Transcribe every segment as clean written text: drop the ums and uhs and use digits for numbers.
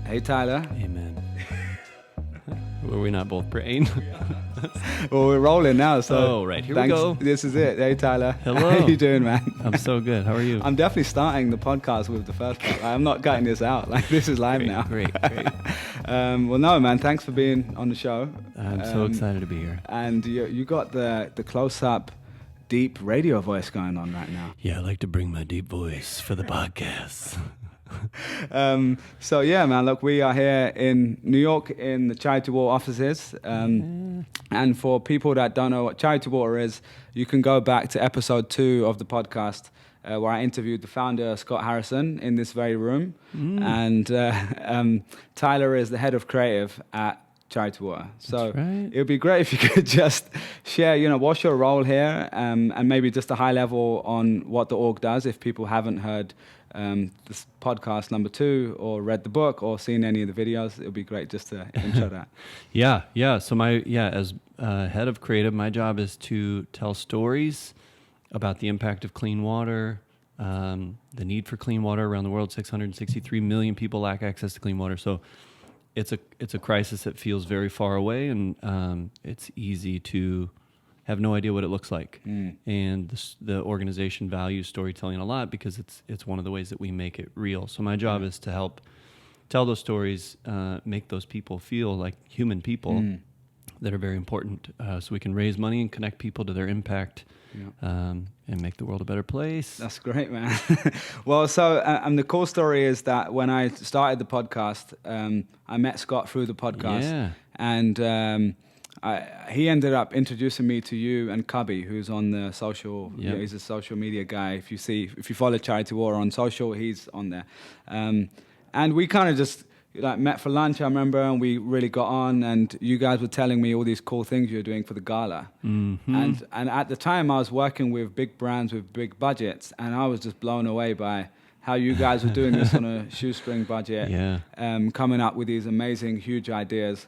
Hey, Tyler. Amen. Were we not both praying? Well, we're rolling now, so right, here we go. This is it. Hey, Tyler. Hello. How you doing, man? I'm so good. How are you? I'm definitely starting the podcast with the first part. I'm not cutting this out. Like, this is live now. Great. Well, no, man. Thanks for being on the show. I'm so excited to be here. And you got the close-up, deep radio voice going on right now. Yeah, I like to bring my deep voice for the podcast. So yeah, man, look, we are here in New York in the Charity Water offices. And for people that don't know what Charity Water is, you can go back to episode 2 of the podcast where I interviewed the founder, Scott Harrison, in this very room. And Tyler is the head of creative at Charity Water. So right. It would be great if you could just share, what's your role here, and maybe just a high level on what the org does if people haven't heard this podcast number 2 or read the book or seen any of the videos. It would be great just to intro that. Yeah. So as head of creative, my job is to tell stories about the impact of clean water, the need for clean water around the world. 663 million people lack access to clean water. So it's a crisis that feels very far away, and it's easy to have no idea what it looks like. And the organization values storytelling a lot because it's one of the ways that we make it real. So my job is to help tell those stories, make those people feel like human people that are very important, so we can raise money and connect people to their impact. And make the world a better place. That's great, man. Well, so the cool story is that when I started the podcast, I met Scott through the podcast, and he ended up introducing me to you and Cubby, who's on the social. Yep. He's a social media guy. If you follow Charity Water on social, he's on there, and we kind of just met for lunch, I remember, and we really got on, and you guys were telling me all these cool things you were doing for the gala. And at the time I was working with big brands with big budgets, and I was just blown away by how you guys were doing this on a shoestring budget, coming up with these amazing, huge ideas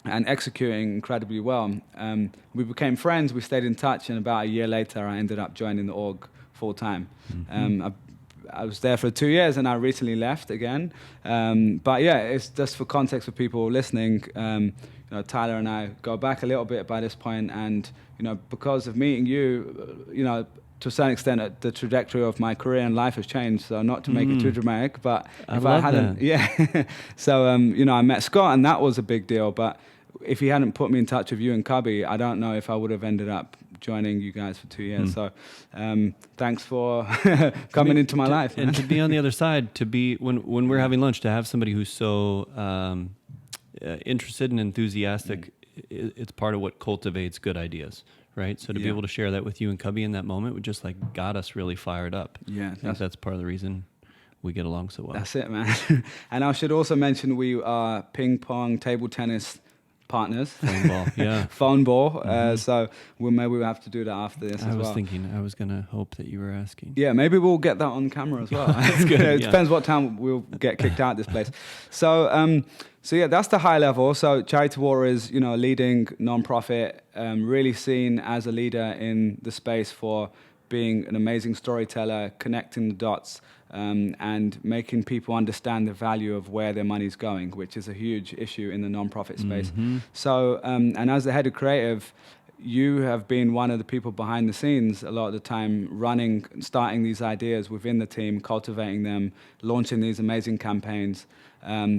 and executing incredibly well. We became friends, we stayed in touch, and about a year later I ended up joining the org full time. I was there for 2 years, and I recently left again. But yeah, it's just for context for people listening. Tyler and I go back a little bit by this point, and because of meeting you, to a certain extent, the trajectory of my career and life has changed. So not to make it too dramatic, but if I hadn't, So I met Scott, and that was a big deal. But if he hadn't put me in touch with you and Cubby, I don't know if I would have ended up joining you guys for 2 years. So thanks for coming into my life. And to be on the other side, to be, when we're having lunch, to have somebody who's so interested and enthusiastic, it's part of what cultivates good ideas, right? So to be able to share that with you and Cubby in that moment would just got us really fired up. Yeah. I think that's part of the reason we get along so well. That's it, man. And I should also mention we are ping pong, table tennis partners. Phone ball, yeah. Phone ball. So maybe we'll have to do that after this as well. I was thinking, I was going to hope that you were asking. Yeah, maybe we'll get that on camera as well. That's good. It depends what time we'll get kicked out of this place. So yeah, that's the high level. So Charity Water is, a leading non-profit, really seen as a leader in the space for being an amazing storyteller, connecting the dots, and making people understand the value of where their money's going, which is a huge issue in the non-profit space. So, and as the head of creative, you have been one of the people behind the scenes a lot of the time, starting these ideas within the team, cultivating them, launching these amazing campaigns.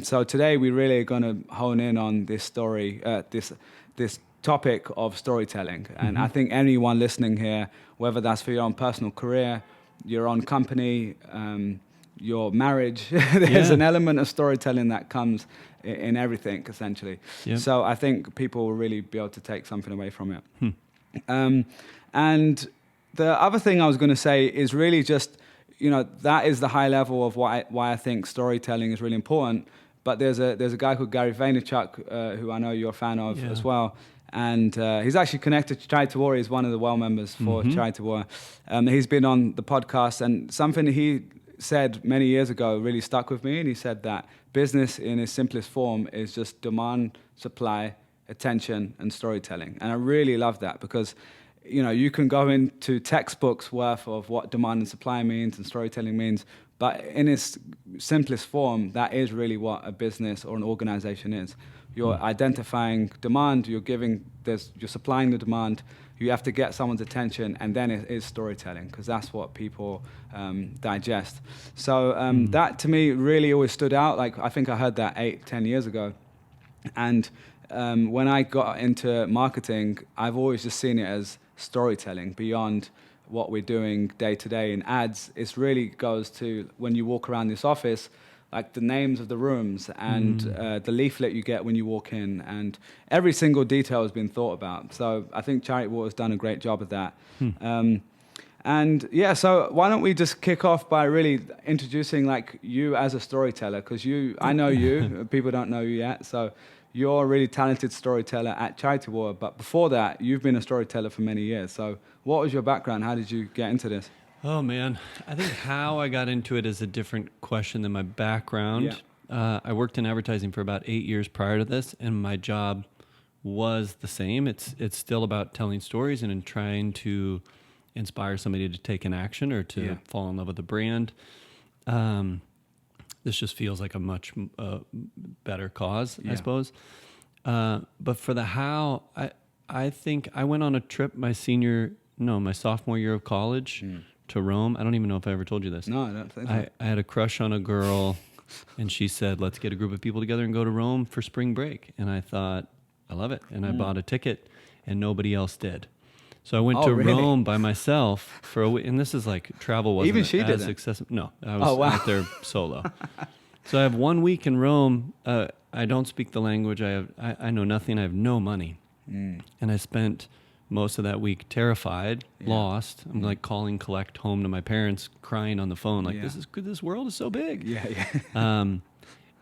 So today we really are going to hone in on this story, this topic of storytelling. And I think anyone listening here, whether that's for your own personal career, your own company, your marriage, there's an element of storytelling that comes in everything, essentially. Yep. So I think people will really be able to take something away from it. And the other thing I was going to say is really just, that is the high level of why I think storytelling is really important. But there's a guy called Gary Vaynerchuk, who I know you're a fan of as well. And he's actually connected to Charity Water. He's one of the well members for Charity Water. He's been on the podcast, and something he said many years ago really stuck with me. And he said that business in its simplest form is just demand, supply, attention, and storytelling. And I really love that because, you can go into textbooks worth of what demand and supply means and storytelling means, But in its simplest form, that is really what a business or an organization is. You're identifying demand, you're supplying the demand, you have to get someone's attention, and then it is storytelling, because that's what people digest. So that to me really always stood out. Like, I think I heard that 8-10 years ago. And when I got into marketing, I've always just seen it as storytelling beyond what we're doing day to day in ads. It really goes to when you walk around this office, like the names of the rooms and the leaflet you get when you walk in, and every single detail has been thought about. So I think Charity Water has done a great job of that. And yeah, so why don't we just kick off by really introducing like you as a storyteller, because I know you, people don't know you yet. So you're a really talented storyteller at Charity Water, but before that, you've been a storyteller for many years. So what was your background? How did you get into this? Oh, man. I think how I got into it is a different question than my background. Yeah. I worked in advertising for about 8 years prior to this, and my job was the same. It's still about telling stories and in trying to inspire somebody to take an action or to fall in love with the brand. This just feels like a much better cause, I suppose. But for the how, I think I went on a trip my sophomore year of college to Rome. I don't even know if I ever told you this. No, I don't think so. I had a crush on a girl, and she said, let's get a group of people together and go to Rome for spring break. And I thought, I love it. And I bought a ticket, and nobody else did. So I went to Rome by myself for a week, and this is like travel wasn't Even she as didn't? successful. No, I was out there solo. So I have 1 week in Rome. I don't speak the language. I know nothing. I have no money, and I spent most of that week terrified, lost. I'm like calling collect home to my parents, crying on the phone, like this world is so big.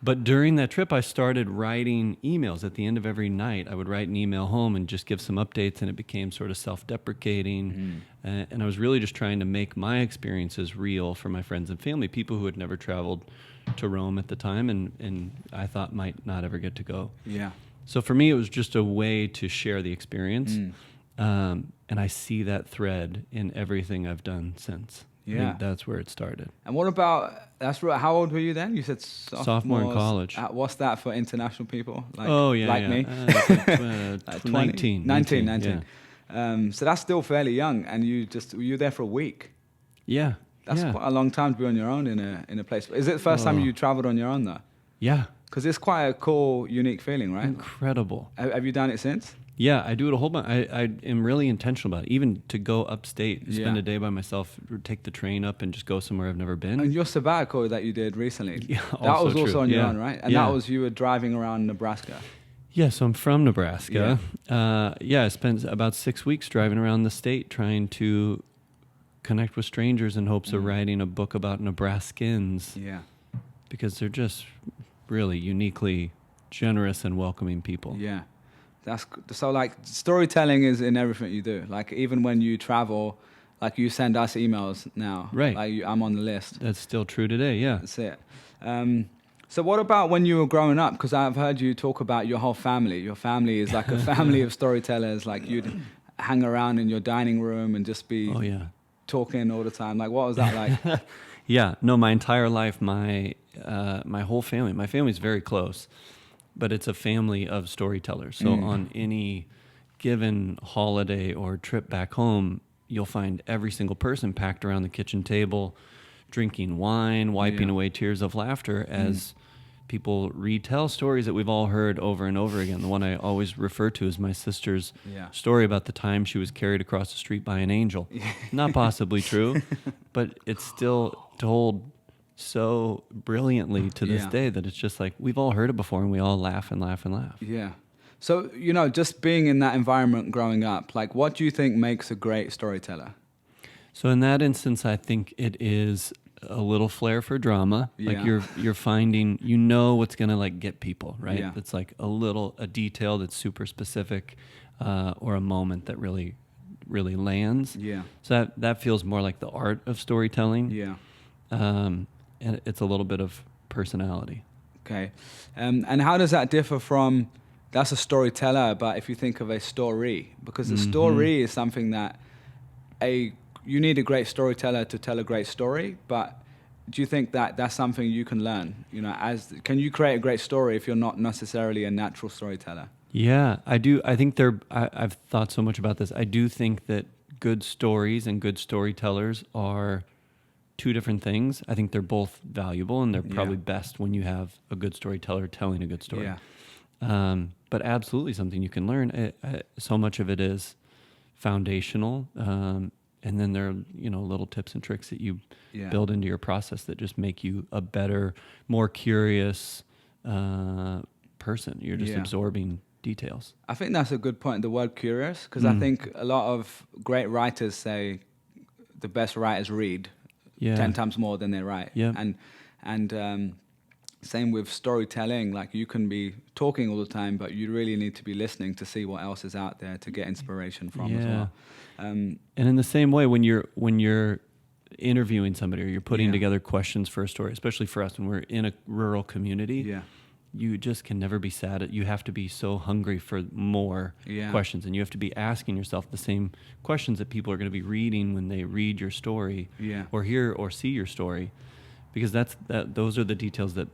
But during that trip, I started writing emails. At the end of every night, I would write an email home and just give some updates, and it became sort of self-deprecating. And I was really just trying to make my experiences real for my friends and family, people who had never traveled to Rome at the time and I thought might not ever get to go. Yeah. So for me, it was just a way to share the experience. And I see that thread in everything I've done since. I think that's where it started. And what about, how old were you then? You said sophomore in college. What's that for international people? Like, me? Like 19. So that's still fairly young, and were you there for a week? Yeah. That's quite a long time to be on your own in a place. Is it the first time you traveled on your own though? Yeah. Because it's quite a cool, unique feeling, right? Incredible. Have you done it since? Yeah, I do it a whole bunch. I am really intentional about it. Even to go upstate, spend a day by myself, or take the train up and just go somewhere I've never been. And your sabbatical that you did recently, that was also on your own, right? And that was, you were driving around Nebraska. Yeah, so I'm from Nebraska. I spent about 6 weeks driving around the state trying to connect with strangers in hopes of writing a book about Nebraskans. Yeah. Because they're just really uniquely generous and welcoming people. Yeah. So like storytelling is in everything you do. Like even when you travel, like you send us emails now. Right. Like I'm on the list. That's still true today, yeah. That's it. So what about when you were growing up? Because I've heard you talk about your whole family. Your family is like a family of storytellers. Like you'd hang around in your dining room and just be talking all the time. Like what was that like? My entire life, my whole family. My family's very close. But it's a family of storytellers. So on any given holiday or trip back home, you'll find every single person packed around the kitchen table, drinking wine, wiping away tears of laughter as people retell stories that we've all heard over and over again. The one I always refer to is my sister's story about the time she was carried across the street by an angel. Not possibly true, but it's still told so brilliantly to this day that it's just like we've all heard it before and we all laugh and laugh and laugh. Yeah. So, just being in that environment growing up, like what do you think makes a great storyteller? So in that instance, I think it is a little flair for drama. Like you're finding, what's going to like get people, right? Yeah. It's like a detail that's super specific or a moment that really, really lands. Yeah. So that feels more like the art of storytelling. Yeah. And it's a little bit of personality. Okay. And how does that differ from, that's a storyteller, but if you think of a story, because a story is something that you need a great storyteller to tell a great story, but do you think that that's something you can learn? Can you create a great story if you're not necessarily a natural storyteller? Yeah, I do. I think I've thought so much about this. I do think that good stories and good storytellers are two different things. I think they're both valuable, and they're probably best when you have a good storyteller telling a good story. Yeah. But absolutely something you can learn. So much of it is foundational, and then there are little tips and tricks that you build into your process that just make you a better, more curious person. You're just absorbing details. I think that's a good point, the word curious, because I think a lot of great writers say the best writers read 10 times more than they write. Yeah. And same with storytelling. Like, you can be talking all the time, but you really need to be listening to see what else is out there to get inspiration from as well. And in the same way, when you're interviewing somebody or you're putting together questions for a story, especially for us when we're in a rural community, you just can never be sad. You have to be so hungry for more questions, and you have to be asking yourself the same questions that people are going to be reading when they read your story or hear or see your story, because those are the details that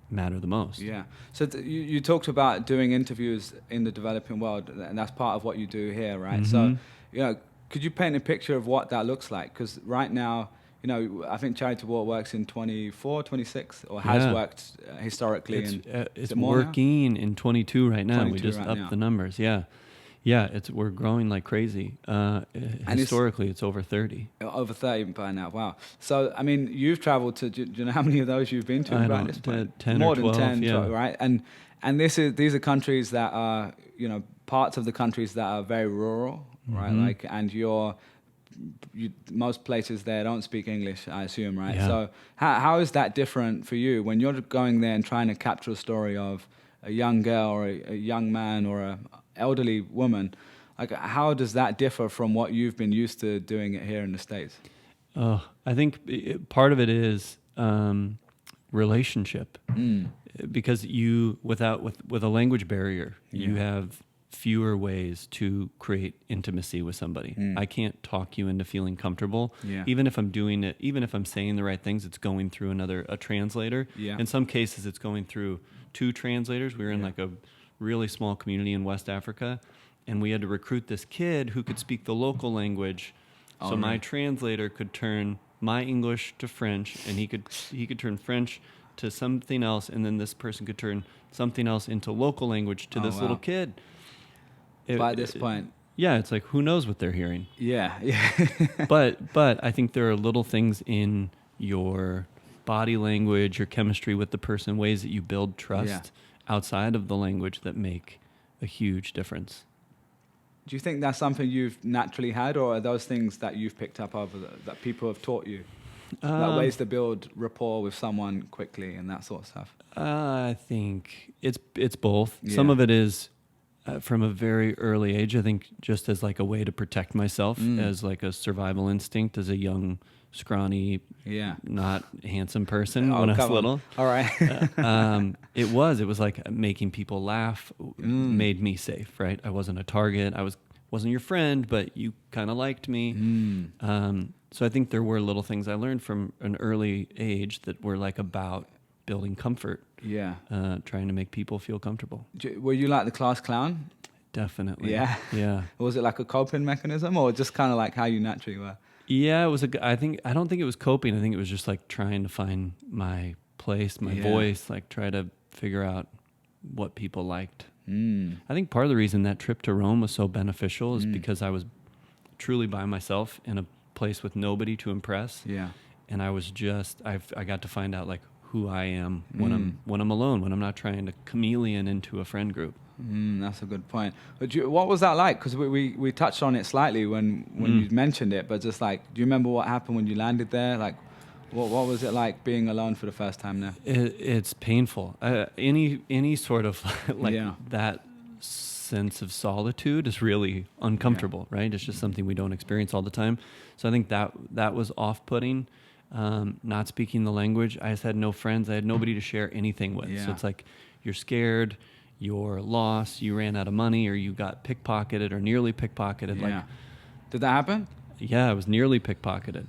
matter the most. Yeah. So you talked about doing interviews in the developing world, and that's part of what you do here, right? Mm-hmm. So, could you paint a picture of what that looks like? Because right now, I think Charity Walk works in 24, 26, or has worked historically. It's working in 22 right now. We just upped now. the numbers. Yeah. We're growing like crazy. Historically, it's over 30. Over 30 by now. Wow. So, I mean, you've traveled to. Do you know how many of those you've been to? I right know, this point? 10 More or 12, than 10, yeah. 12, right? And these are countries that are, parts of the countries that are very rural, right? Mm-hmm. Like, and most places there don't speak English, I assume, right? Yeah. So how is that different for you when you're going there and trying to capture a story of a young girl or a young man or a elderly woman? Like, how does that differ from what you've been used to doing it here in the States? I think part of it is relationship, because with a language barrier, you have fewer ways to create intimacy with somebody. I can't talk you into feeling comfortable. Even if I'm doing it, even if I'm saying the right things, it's going through a translator. In some cases, it's going through two translators. We were in like a really small community in West Africa, and we had to recruit this kid who could speak the local language. So my translator could turn my English to French, and he could turn French to something else, and then this person could turn something else into local language to this little kid. By this point. It's like, who knows what they're hearing? Yeah. But I think there are little things in your body language, your chemistry with the person, ways that you build trust outside of the language that make a huge difference. Do you think that's something you've naturally had, or are those things that you've picked up over that people have taught you? That ways to build rapport with someone quickly and that sort of stuff? I think it's both. Some of it is from a very early age, I think, just as like a way to protect myself, as like a survival instinct as a young, scrawny, not handsome person when I was little. All right. It was like making people laugh made me safe, right? I wasn't a target. Wasn't your friend, but you kind of liked me. So I think there were little things I learned from an early age that were like about building comfort. Trying to make people feel comfortable. Were you like the class clown? Definitely. Yeah. Or was it like a coping mechanism, or just kind of like how you naturally were? Yeah, it was I don't think it was coping. I think it was just like trying to find my place, my voice, like try to figure out what people liked. I think part of the reason that trip to Rome was so beneficial is because I was truly by myself in a place with nobody to impress. And I was I got to find out like who I am when I'm alone, when I'm not trying to chameleon into a friend group. That's a good point. But what was that like? Because we touched on it slightly when you mentioned it, but just like, do you remember what happened when you landed there? Like, what was it like being alone for the first time there? It's painful. Any sort of like that sense of solitude is really uncomfortable, right? It's just something we don't experience all the time. So I think that was off-putting. Not speaking the language. I just had no friends. I had nobody to share anything with. So it's like you're scared, you're lost, you ran out of money, or you got pickpocketed or nearly pickpocketed. Like, did that happen? Yeah, I was nearly pickpocketed.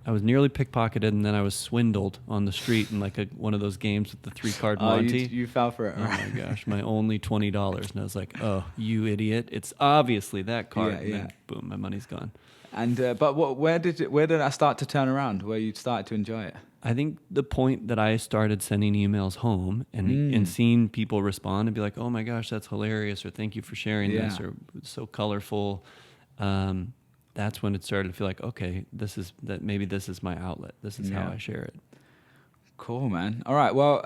I was nearly pickpocketed, and then I was swindled on the street in like one of those games with the 3-card Monte. You fell for it. Oh my gosh, my only $20, and I was like, "Oh, you idiot! It's obviously that card." Yeah, and then, boom, my money's gone. And but where did that start to turn around? Where you started to enjoy it? I think the point that I started sending emails home and seeing people respond and be like, "Oh my gosh, that's hilarious," or "Thank you for sharing this," or "So colorful." That's when it started to feel like, okay, maybe this is my outlet. This is how I share it. Cool, man. All right. Well,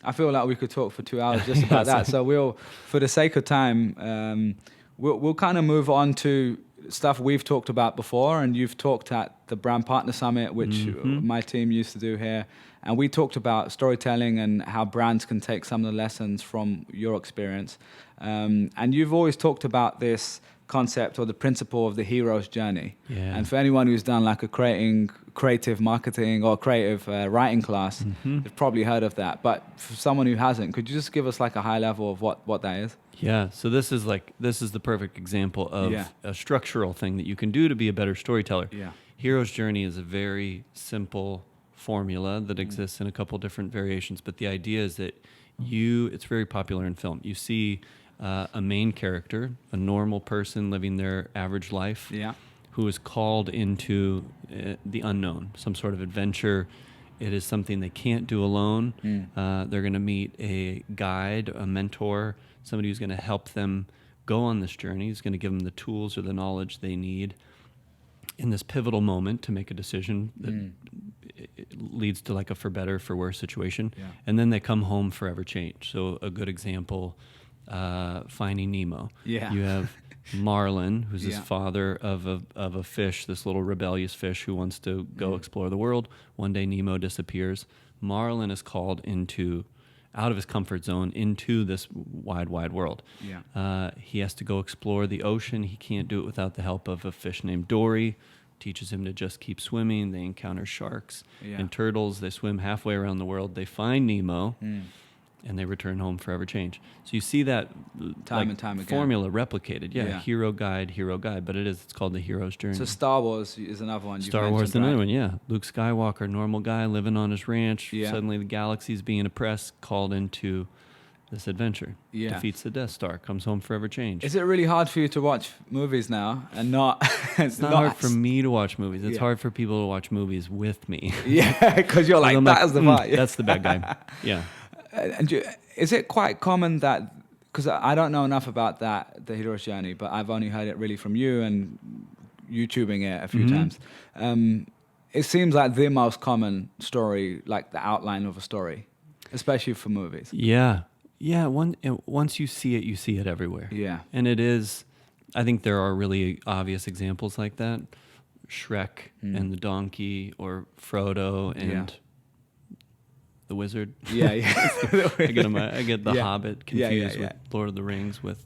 I feel like we could talk for 2 hours just about that. So for the sake of time, we'll kind of move on to stuff we've talked about before, and you've talked at the Brand Partner Summit, which my team used to do here. And we talked about storytelling and how brands can take some of the lessons from your experience. And you've always talked about this concept or the principle of the hero's journey. Yeah. And for anyone who's done like a creative marketing or creative writing class, they've probably heard of that. But for someone who hasn't, could you just give us like a high level of what that is? Yeah, so this is the perfect example of a structural thing that you can do to be a better storyteller. Yeah. Hero's journey is a very simple formula that exists in a couple different variations, but the idea is that it's very popular in film. You see a main character, a normal person living their average life, who is called into the unknown, some sort of adventure. It is something they can't do alone. They're going to meet a guide, a mentor, somebody who's going to help them go on this journey, who's going to give them the tools or the knowledge they need in this pivotal moment to make a decision that it leads to like a for better, for worse situation. Yeah. And then they come home forever changed. So a good example, Finding Nemo. Yeah. You have Marlin, who's this father of a fish, this little rebellious fish who wants to go explore the world. One day Nemo disappears. Marlin is called out of his comfort zone into this wide world. Yeah. He has to go explore the ocean. He can't do it without the help of a fish named Dory. Teaches him to just keep swimming. They encounter sharks and turtles. They swim halfway around the world. They find Nemo. And they return home forever changed. So you see that time and time again formula replicated. Yeah, hero guide, but it's called the hero's journey. So Star Wars is another one. Star Wars is another one. Yeah, Luke Skywalker, normal guy living on his ranch. Yeah. Suddenly the galaxy's being oppressed, called into this adventure. Yeah. Defeats the Death Star, comes home forever changed. Is it really hard for you to watch movies now and not? It's not hard for me to watch movies. It's hard for people to watch movies with me. Yeah, because you're like, that's the part. That's the bad guy. Yeah. And is it quite common that, because I don't know enough about the hero's journey, but I've only heard it really from you and YouTubing it a few times. It seems like the most common story, like the outline of a story, especially for movies. Yeah. Yeah. Once you see it everywhere. Yeah. And it is, I think there are really obvious examples like that. Shrek and the donkey, or Frodo and the wizard. Yeah. I get the Hobbit confused with Lord of the Rings, with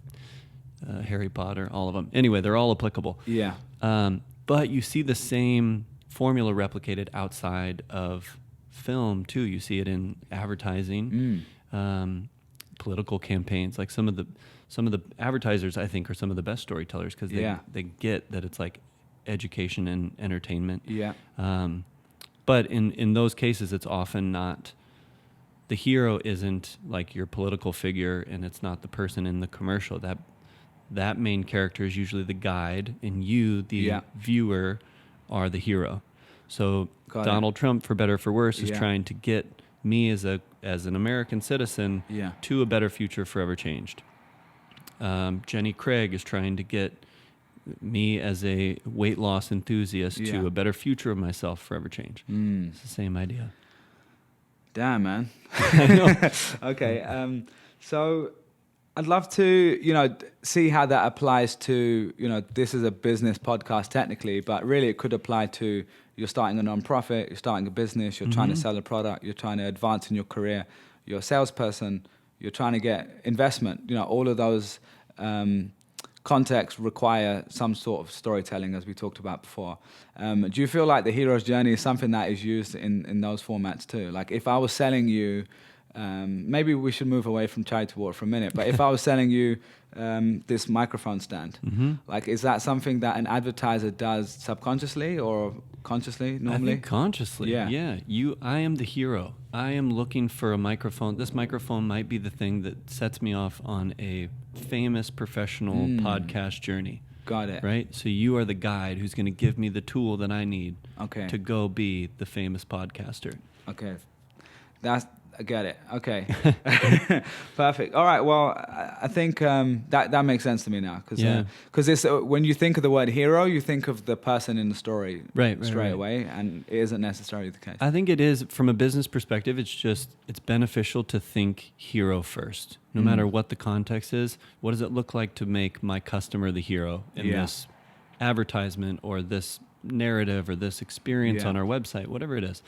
Harry Potter, all of them. Anyway, they're all applicable. Yeah. But you see the same formula replicated outside of film too. You see it in advertising, political campaigns. Like some of the advertisers, I think, are some of the best storytellers, because they get that it's like education and entertainment. Yeah. But in those cases, it's often not. The hero isn't like your political figure, and it's not the person in the commercial. That main character is usually the guide, and you, the viewer, are the hero. So Donald Trump, for better or for worse, is trying to get me as an American citizen to a better future forever changed. Jenny Craig is trying to get me as a weight loss enthusiast to a better future of myself forever changed. It's the same idea. Damn, man. I know. Okay. So I'd love to, see how that applies to, this is a business podcast technically, but really it could apply to, you're starting a nonprofit, you're starting a business, you're trying to sell a product, you're trying to advance in your career, you're a salesperson, you're trying to get investment. All of those contexts require some sort of storytelling, as we talked about before. Do you feel like the hero's journey is something that is used in those formats too? Like if I was selling you maybe we should move away from chai to water for a minute. But if I was selling you this microphone stand, like, is that something that an advertiser does subconsciously or consciously normally? I think consciously. Yeah. I am the hero. I am looking for a microphone. This microphone might be the thing that sets me off on a famous professional podcast journey. Got it. Right? So you are the guide who's going to give me the tool that I need to go be the famous podcaster. Okay. I get it. Okay. Perfect. All right. Well, I think that makes sense to me now. Because it's when you think of the word hero, you think of the person in the story straight away, and it isn't necessarily the case. I think it is, from a business perspective, it's beneficial to think hero first. No matter what the context is, what does it look like to make my customer the hero in this advertisement or this narrative or this experience on our website, whatever it is.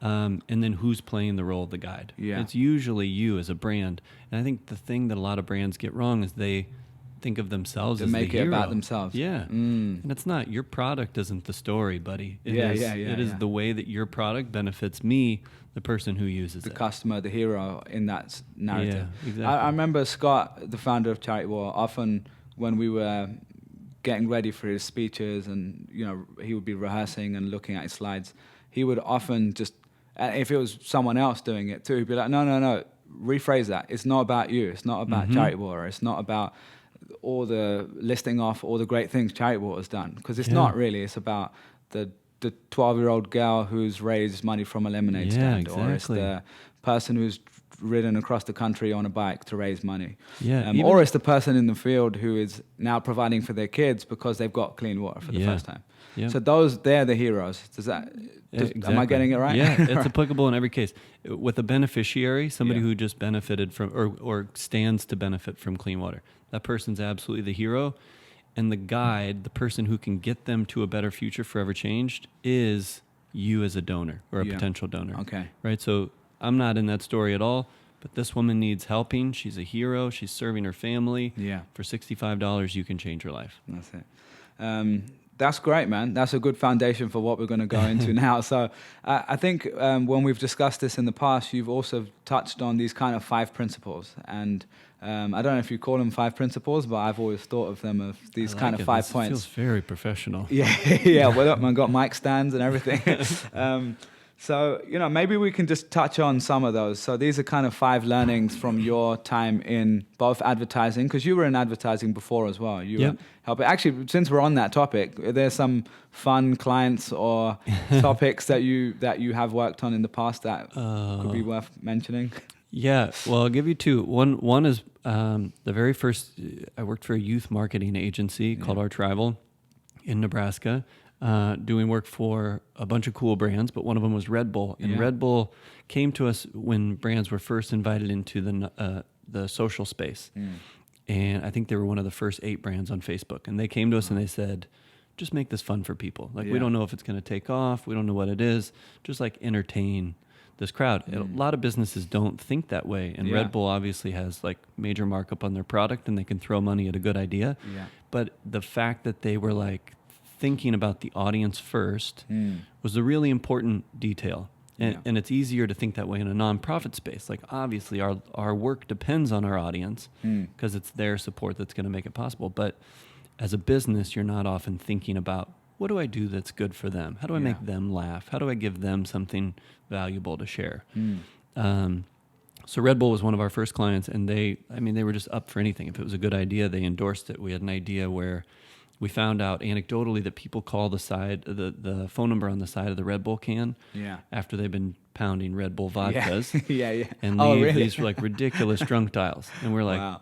And then who's playing the role of the guide? Yeah. It's usually you as a brand. And I think the thing that a lot of brands get wrong is they think of themselves as the hero. They make it about themselves. Yeah. And it's not. Your product isn't the story, buddy. It is the way that your product benefits me, the person who uses it. The customer, the hero in that narrative. Yeah, exactly. I remember Scott, the founder of Charity War, often when we were getting ready for his speeches and, he would be rehearsing and looking at his slides, he would often just, if it was someone else doing it too, he'd be like, no, rephrase that. It's not about you. It's not about Charity Water. It's not about all the listing off all the great things Charity Water has done. Because it's not really. It's about the 12-year-old girl who's raised money from a lemonade stand. Exactly. Or it's the person who's ridden across the country on a bike to raise money. Yeah, or it's the person in the field who is now providing for their kids because they've got clean water for the first time. Yeah. So they're the heroes. Exactly. Am I getting it right? Yeah, it's applicable in every case. With a beneficiary, somebody who just benefited from or stands to benefit from clean water, that person's absolutely the hero. And the guide, the person who can get them to a better future forever changed, is you as a donor or a potential donor. Okay. Right? So I'm not in that story at all, but this woman needs helping. She's a hero. She's serving her family. Yeah. For $65, you can change her life. That's it. That's great, man. That's a good foundation for what we're going to go into now. So I think when we've discussed this in the past, you've also touched on these kind of 5 principles. And I don't know if you call them 5 principles, but I've always thought of them as these kind of 5 points. It feels very professional. Yeah. Well, look, man, got mic stands and everything. So, maybe we can just touch on some of those. So these are kind of 5 learnings from your time in both advertising, because you were in advertising before as well. You were helping. Actually, since we're on that topic, are there some fun clients or topics that you have worked on in the past that could be worth mentioning? Yeah, well, I'll give you 2. One is the very first, I worked for a youth marketing agency called Our Travel in Nebraska. Doing work for a bunch of cool brands, but one of them was Red Bull. And Red Bull came to us when brands were first invited into the social space. And I think they were one of the first 8 brands on Facebook. And they came to us and they said, just make this fun for people. Like, we don't know if it's going to take off. We don't know what it is. Just like entertain this crowd. A lot of businesses don't think that way. And Red Bull obviously has like major markup on their product and they can throw money at a good idea. Yeah. But the fact that they were like, thinking about the audience first was a really important detail. And it's easier to think that way in a nonprofit space. Like, obviously, our work depends on our audience because it's their support that's going to make it possible. But as a business, you're not often thinking about, what do I do that's good for them? How do I make them laugh? How do I give them something valuable to share? So Red Bull was one of our first clients, and they were just up for anything. If it was a good idea, they endorsed it. We had an idea where we found out anecdotally that people call the phone number on the side of the Red Bull can after they've been pounding Red Bull vodkas and leave these like ridiculous drunk dials. And we're like, wow.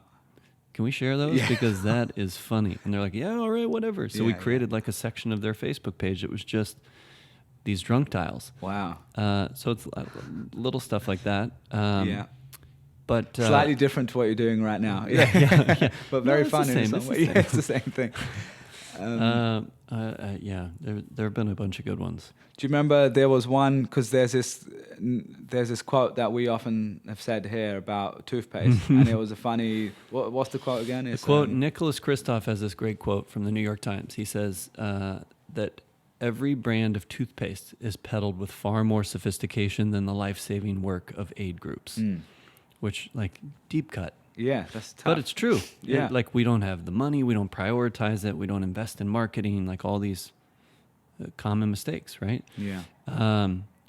Can we share those? Because that is funny. And they're like, yeah, all right, whatever. So we created like a section of their Facebook page that was just these drunk dials. Wow. So it's little stuff like that. But slightly different to what you're doing right now. But very fun in some way. It's the same thing. There have been a bunch of good ones. Do you remember there was one, because there's this quote that we often have said here about toothpaste, and it was a funny, what's the quote again? The quote, Nicholas Kristof has this great quote from the New York Times. He says that every brand of toothpaste is peddled with far more sophistication than the life-saving work of aid groups. which like deep cut. Yeah, that's tough. But it's true. Yeah. Like we don't have the money, we don't prioritize it, we don't invest in marketing, like all these common mistakes, right? Yeah.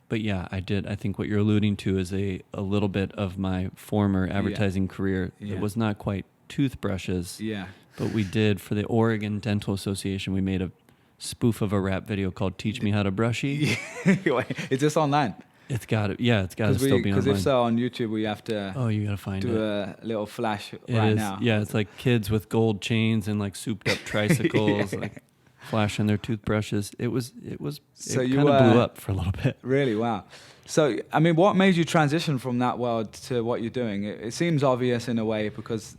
But yeah, I did. I think what you're alluding to is a little bit of my former advertising career. Yeah. It was not quite toothbrushes. Yeah. But we did, for the Oregon Dental Association, we made a spoof of a rap video called Teach Me How to Brushy. Is this online? It's got to still be online. Because if so, on YouTube, we have to you got to find do it. a little flash It right is, now. yeah, it's like kids with gold chains and like souped up tricycles, like flashing their toothbrushes. It So kind you of blew up for a little bit. Really? Wow. So, I mean, what made you transition from that world to what you're doing? It seems obvious in a way because,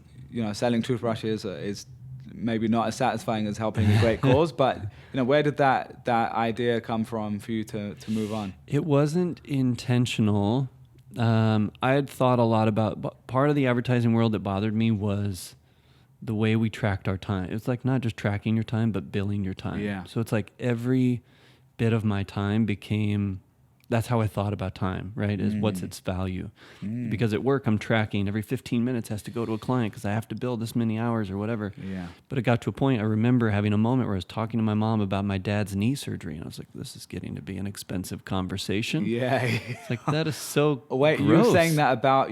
selling toothbrushes is maybe not as satisfying as helping a great cause, but, where did that idea come from for you to move on? It wasn't intentional. I had thought a lot about, part of the advertising world that bothered me was the way we tracked our time. It's like not just tracking your time, but billing your time. Yeah. So it's like every bit of my time became, that's how I thought about time, right? Is what's its value? Because at work, I'm tracking every 15 minutes has to go to a client because I have to bill this many hours or whatever. Yeah. But it got to a point, I remember having a moment where I was talking to my mom about my dad's knee surgery. And I was like, this is getting to be an expensive conversation. Yeah. It's like, that is so Wait, gross. you were saying that about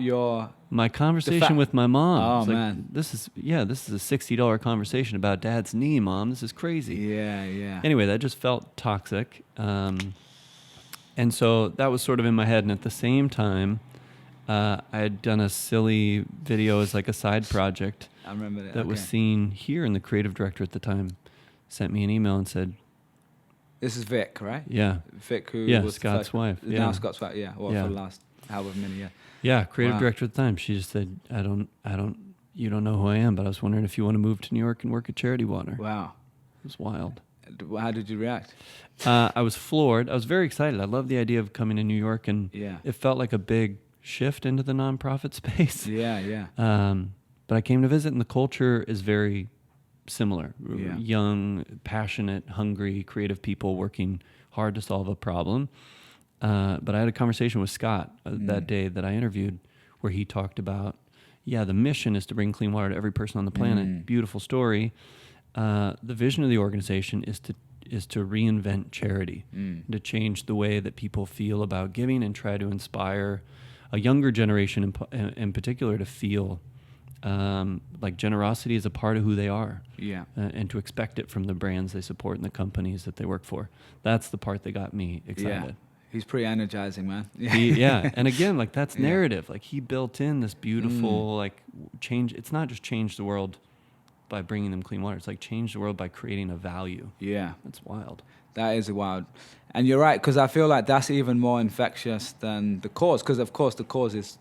My conversation with my mom. Oh, It's like, man. this is a $60 conversation about dad's knee, Mom. This is crazy. Yeah. Anyway, that just felt toxic. And so that was sort of in my head. And at the same time, I had done a silly video as like a side project. I remember that. That was seen here, and the creative director at the time sent me an email and said, This is Vic, right? yeah. Vic, who Yeah, was Scott's wife. Now Yeah. Scott's wife, yeah. Well, Yeah. for the last however many years. Yeah, creative Wow. director at the time. She just said, you don't know who I am, but I was wondering if you want to move to New York and work at Charity Water. Wow. It was wild. How did you react? I was floored. I was very excited. I loved the idea of coming to New York, and Yeah. it felt like a big shift into the nonprofit space. Yeah. But I came to visit, and the culture is very similar. Yeah. Young, passionate, hungry, creative people working hard to solve a problem. But I had a conversation with Scott that day that I interviewed where he talked about, the mission is to bring clean water to every person on the planet. Beautiful story. The vision of the organization is to reinvent charity, to change the way that people feel about giving and try to inspire a younger generation in particular to feel like generosity is a part of who they are. Yeah. And to expect it from the brands they support and the companies that they work for. That's the part that got me excited. Yeah. He's pretty energizing, man. And again, like that's narrative. Like he built in this beautiful like change. It's not just change the world by bringing them clean water. It's like change the world by creating a value. Yeah. That's wild. That is wild. And you're right, because I feel like that's even more infectious than the cause, because of course the cause is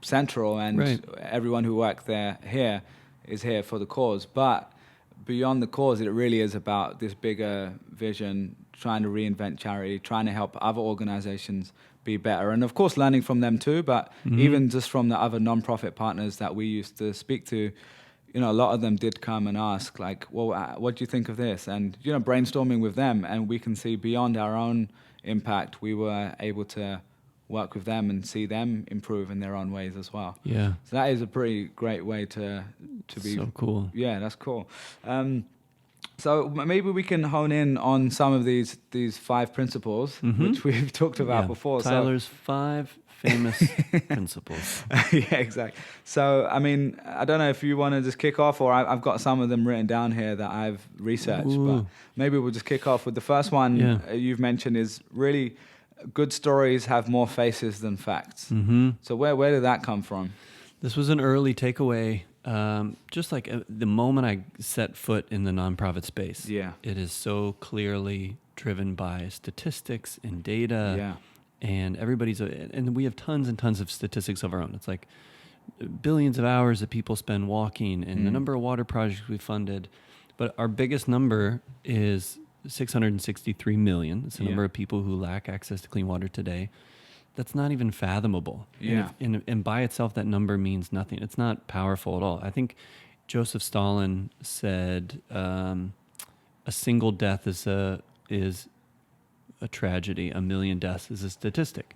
central and everyone who worked here is here for the cause. But beyond the cause, it really is about this bigger vision, trying to reinvent charity, trying to help other organizations be better. And of course, learning from them too, but even just from the other nonprofit partners that we used to speak to, a lot of them did come and ask, like, well, what do you think of this? And, brainstorming with them, and we can see beyond our own impact, we were able to work with them and see them improve in their own ways as well. Yeah. So that is a pretty great way to be. So cool. Yeah, that's cool. So maybe we can hone in on some of these 5 principles, which we've talked about before. Tyler's 5 famous principles. Yeah, exactly. So, I mean, I don't know if you want to just kick off, or I've got some of them written down here that I've researched. Ooh. But maybe we'll just kick off with the first one you've mentioned is really good stories have more faces than facts. So where did that come from? This was an early takeaway. Just like the moment I set foot in the nonprofit space, it is so clearly driven by statistics and data, and and we have tons and tons of statistics of our own. It's like billions of hours that people spend walking, and the number of water projects we funded. But our biggest number is 663 million. It's the number of people who lack access to clean water today. That's not even fathomable. Yeah. And by itself, that number means nothing. It's not powerful at all. I think Joseph Stalin said a single death is a tragedy. 1 million deaths is a statistic.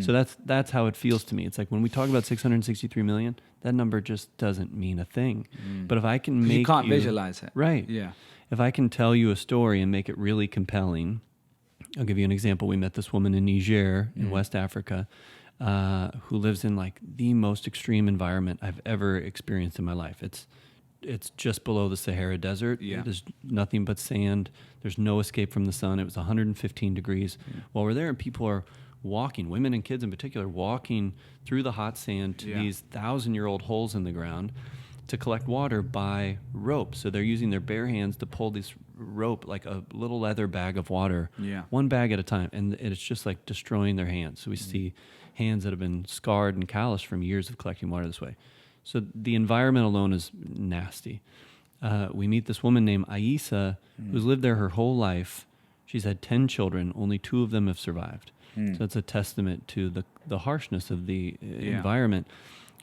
So that's how it feels to me. It's like when we talk about 663 million, that number just doesn't mean a thing. But if I can make you can't visualize it. Right. Yeah. If I can tell you a story and make it really compelling, I'll give you an example. We met this woman in Niger in West Africa who lives in like the most extreme environment I've ever experienced in my life. It's just below the Sahara Desert. Yeah. It is nothing but sand. There's no escape from the sun. It was 115 degrees. While we're there, and people are walking, women and kids in particular, walking through the hot sand to these 1,000-year-old holes in the ground to collect water by rope. So they're using their bare hands to pull this rope, like a little leather bag of water, one bag at a time. And it's just like destroying their hands. So we see hands that have been scarred and calloused from years of collecting water this way. So the environment alone is nasty. We meet this woman named Aisa, who's lived there her whole life. She's had 10 children. Only 2 of them have survived. So it's a testament to the harshness of the environment.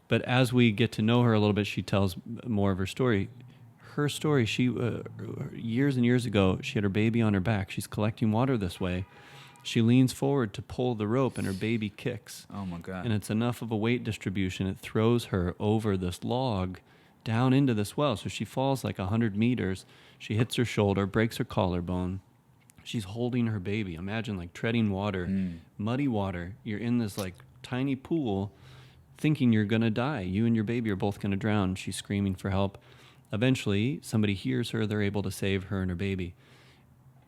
But as we get to know her a little bit, she tells more of her story. Her story, she years and years ago, she had her baby on her back. She's collecting water this way. She leans forward to pull the rope, and her baby kicks. Oh, my God. And it's enough of a weight distribution. It throws her over this log down into this well. So she falls like 100 meters. She hits her shoulder, breaks her collarbone. She's holding her baby. Imagine like treading water, muddy water. You're in this like tiny pool thinking you're going to die. You and your baby are both going to drown. She's screaming for help. Eventually, somebody hears her. They're able to save her and her baby.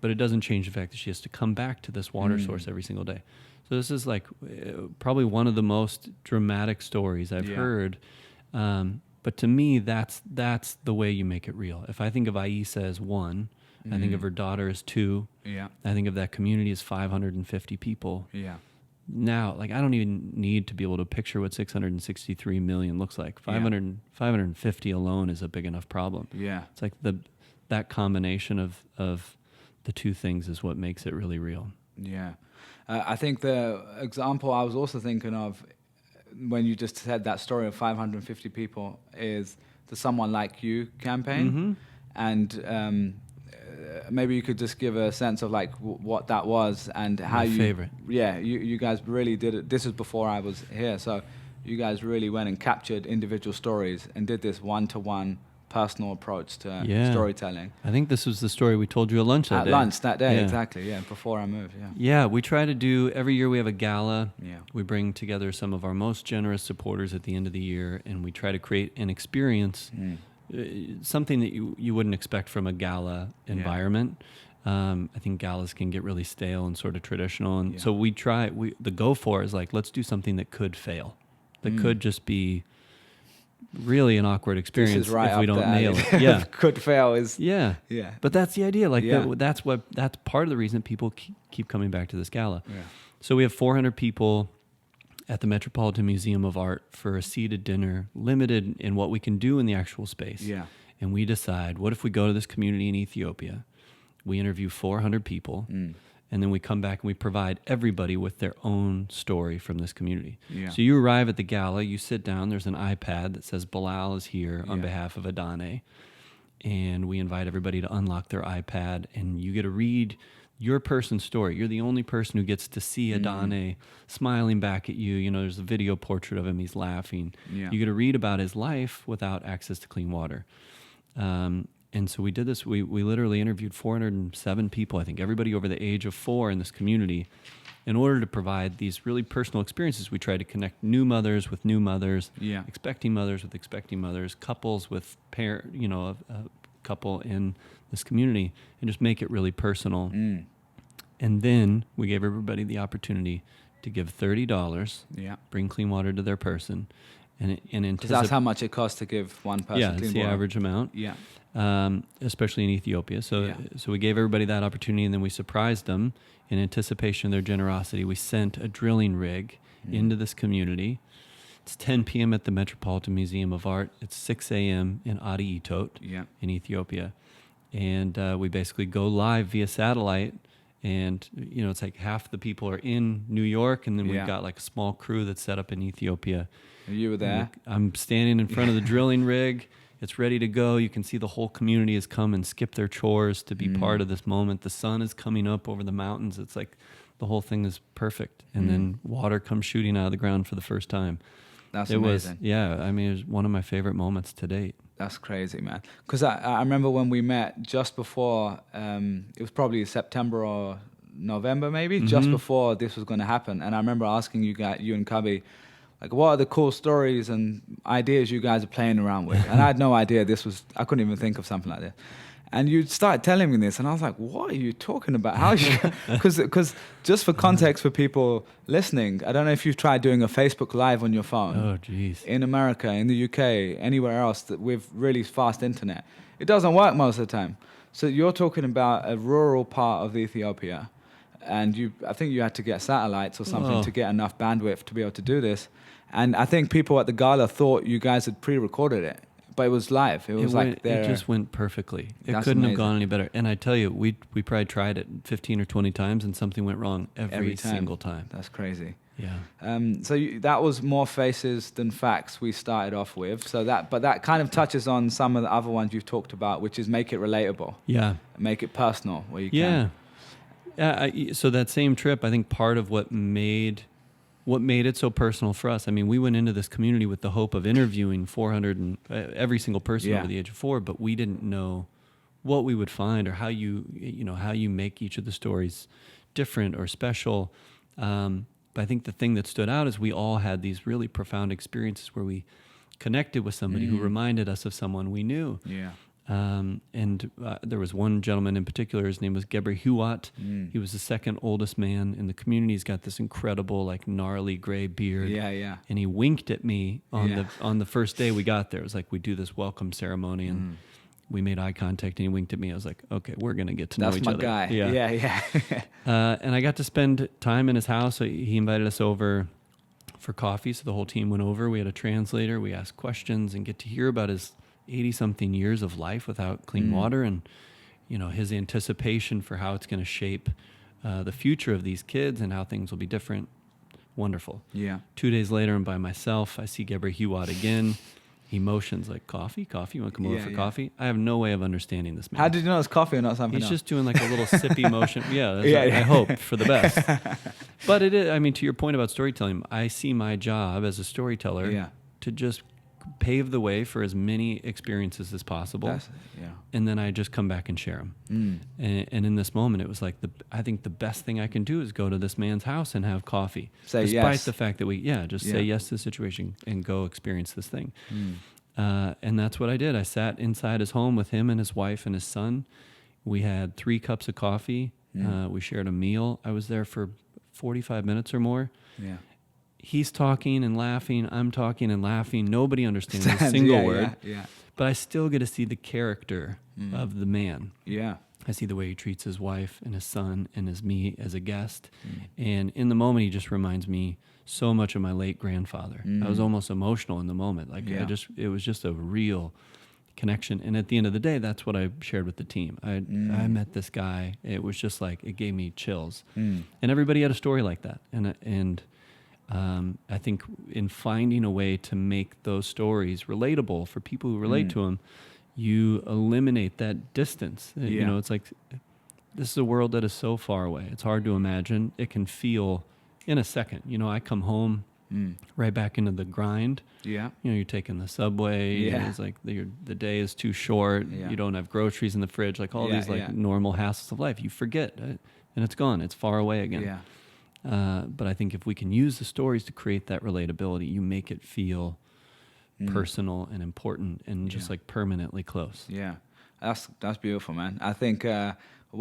But it doesn't change the fact that she has to come back to this water source every single day. So this is like probably one of the most dramatic stories I've heard. But to me, that's the way you make it real. If I think of Aisa as 1, I think of her daughter as 2. Yeah. I think of that community as 550 people. Yeah. Now, like I don't even need to be able to picture what 663 million looks like. 550 alone is a big enough problem. Yeah. It's like that combination of the 2 things is what makes it really real. Yeah. I think the example I was also thinking of when you just said that story of 550 people is the Someone Like You campaign. And maybe you could just give a sense of like what that was and how My favorite. Yeah, you guys really did it. This was before I was here. So you guys really went and captured individual stories and did this one-to-one personal approach to storytelling. I think this was the story we told you at lunch that day. At lunch that day, exactly. Yeah, before I moved. Yeah. Yeah, we try to do every year. We have a gala. Yeah. We bring together some of our most generous supporters at the end of the year, and we try to create an experience, something that you wouldn't expect from a gala environment. I think galas can get really stale and sort of traditional, and so we try. The go for is like, let's do something that could fail, that could just be really an awkward experience if we don't nail it. Yeah, could fail is yeah. But that's the idea. Like that's part of the reason people keep coming back to this gala. Yeah. So we have 400 people at the Metropolitan Museum of Art for a seated dinner, limited in what we can do in the actual space. Yeah. And we decide, what if we go to this community in Ethiopia? We interview 400 people. And then we come back and we provide everybody with their own story from this community. Yeah. So you arrive at the gala, you sit down, there's an iPad that says Bilal is here on behalf of Adane. And we invite everybody to unlock their iPad and you get to read your person's story. You're the only person who gets to see Adane smiling back at you. You know, there's a video portrait of him, he's laughing. Yeah. You get to read about his life without access to clean water. And so we did this. We literally interviewed 407 people, I think, everybody over the age of 4 in this community. In order to provide these really personal experiences, we tried to connect new mothers with new mothers, expecting mothers with expecting mothers, couples with a couple in this community, and just make it really personal. And then we gave everybody the opportunity to give $30, bring clean water to their person, and that's how much it costs to give one person clean water. Yeah, it's the average amount. Yeah. Especially in Ethiopia. So we gave everybody that opportunity, and then we surprised them in anticipation of their generosity. We sent a drilling rig into this community. It's 10 p.m. at the Metropolitan Museum of Art. It's 6 a.m. in Adi Itot in Ethiopia. And we basically go live via satellite. And, you know, it's like half the people are in New York, and then we've got like a small crew that's set up in Ethiopia. You were there? I'm standing in front of the drilling rig. It's ready to go. You can see the whole community has come and skipped their chores to be part of this moment. The sun is coming up over the mountains. It's like the whole thing is perfect. And then water comes shooting out of the ground for the first time. That's it amazing. It was one of my favorite moments to date. That's crazy, man. Because I remember when we met just before, it was probably September or November maybe, just before this was going to happen. And I remember asking you and Cubby, like, what are the cool stories and ideas you guys are playing around with? And I had no idea I couldn't even think of something like this. And you started telling me this, and I was like, what are you talking about? How? Because just for context for people listening, I don't know if you've tried doing a Facebook Live on your phone. Oh, geez. In America, in the UK, anywhere else with really fast internet. It doesn't work most of the time. So you're talking about a rural part of Ethiopia, and I think you had to get satellites or something to get enough bandwidth to be able to do this. And I think people at the gala thought you guys had pre-recorded it. But it was live. It just went perfectly. It That's couldn't amazing. have gone any better. And I tell you, we probably tried it 15 or 20 times, and something went wrong every single time. That's crazy. Yeah. So that was more faces than facts we started off with. But that kind of touches on some of the other ones you've talked about, which is make it relatable. Yeah. Make it personal where you can. Yeah. So that same trip, I think part of what made it so personal for us. I mean, we went into this community with the hope of interviewing 400 and every single person over the age of 4, but we didn't know what we would find or how you make each of the stories different or special. But I think the thing that stood out is we all had these really profound experiences where we connected with somebody who reminded us of someone we knew. Yeah. And there was one gentleman in particular, his name was Gebre Huat. He was the second oldest man in the community. He's got this incredible, like, gnarly gray beard. Yeah. And he winked at me on the first day we got there. It was like we do this welcome ceremony, and we made eye contact, and he winked at me. I was like, okay, we're going to get to know each other. That's my guy. Yeah. And I got to spend time in his house. So he invited us over for coffee. So the whole team went over. We had a translator. We asked questions and get to hear about his 80-something years of life without clean water, and his anticipation for how it's going to shape the future of these kids and how things will be different. Wonderful. Yeah. 2 days later, I'm by myself. I see Gebre Huat again. He motions like, coffee? You want to come over for coffee? I have no way of understanding this man. How did you know it's coffee or not something He's else? just doing like a little sippy motion. I hope for the best. But it is, I mean, to your point about storytelling, I see my job as a storyteller to just pave the way for as many experiences as possible. And then I just come back and share them. And in this moment, it was like, I think the best thing I can do is go to this man's house and have coffee. Despite the fact that say yes to the situation and go experience this thing. And that's what I did. I sat inside his home with him and his wife and his son. We had 3 cups of coffee. We shared a meal. I was there for 45 minutes or more. Yeah. He's talking and laughing. I'm talking and laughing. Nobody understands a single word. Yeah. But I still get to see the character of the man. Yeah. I see the way he treats his wife and his son and as me as a guest. And in the moment, he just reminds me so much of my late grandfather. I was almost emotional in the moment. Like it was just a real connection. And at the end of the day, that's what I shared with the team. I met this guy. It was just like, it gave me chills. And everybody had a story like that. And I think in finding a way to make those stories relatable for people who relate to them, you eliminate that distance. You know, it's like, this is a world that is so far away. It's hard to imagine. It can feel in a second. You know, I come home right back into the grind. Yeah. You know, you're taking the subway. Yeah. It's like the day is too short. Yeah. You don't have groceries in the fridge. Like all these normal hassles of life. You forget, and it's gone. It's far away again. Yeah. But I think if we can use the stories to create that relatability, you make it feel personal and important and just like permanently close. Yeah, that's beautiful, man. I think,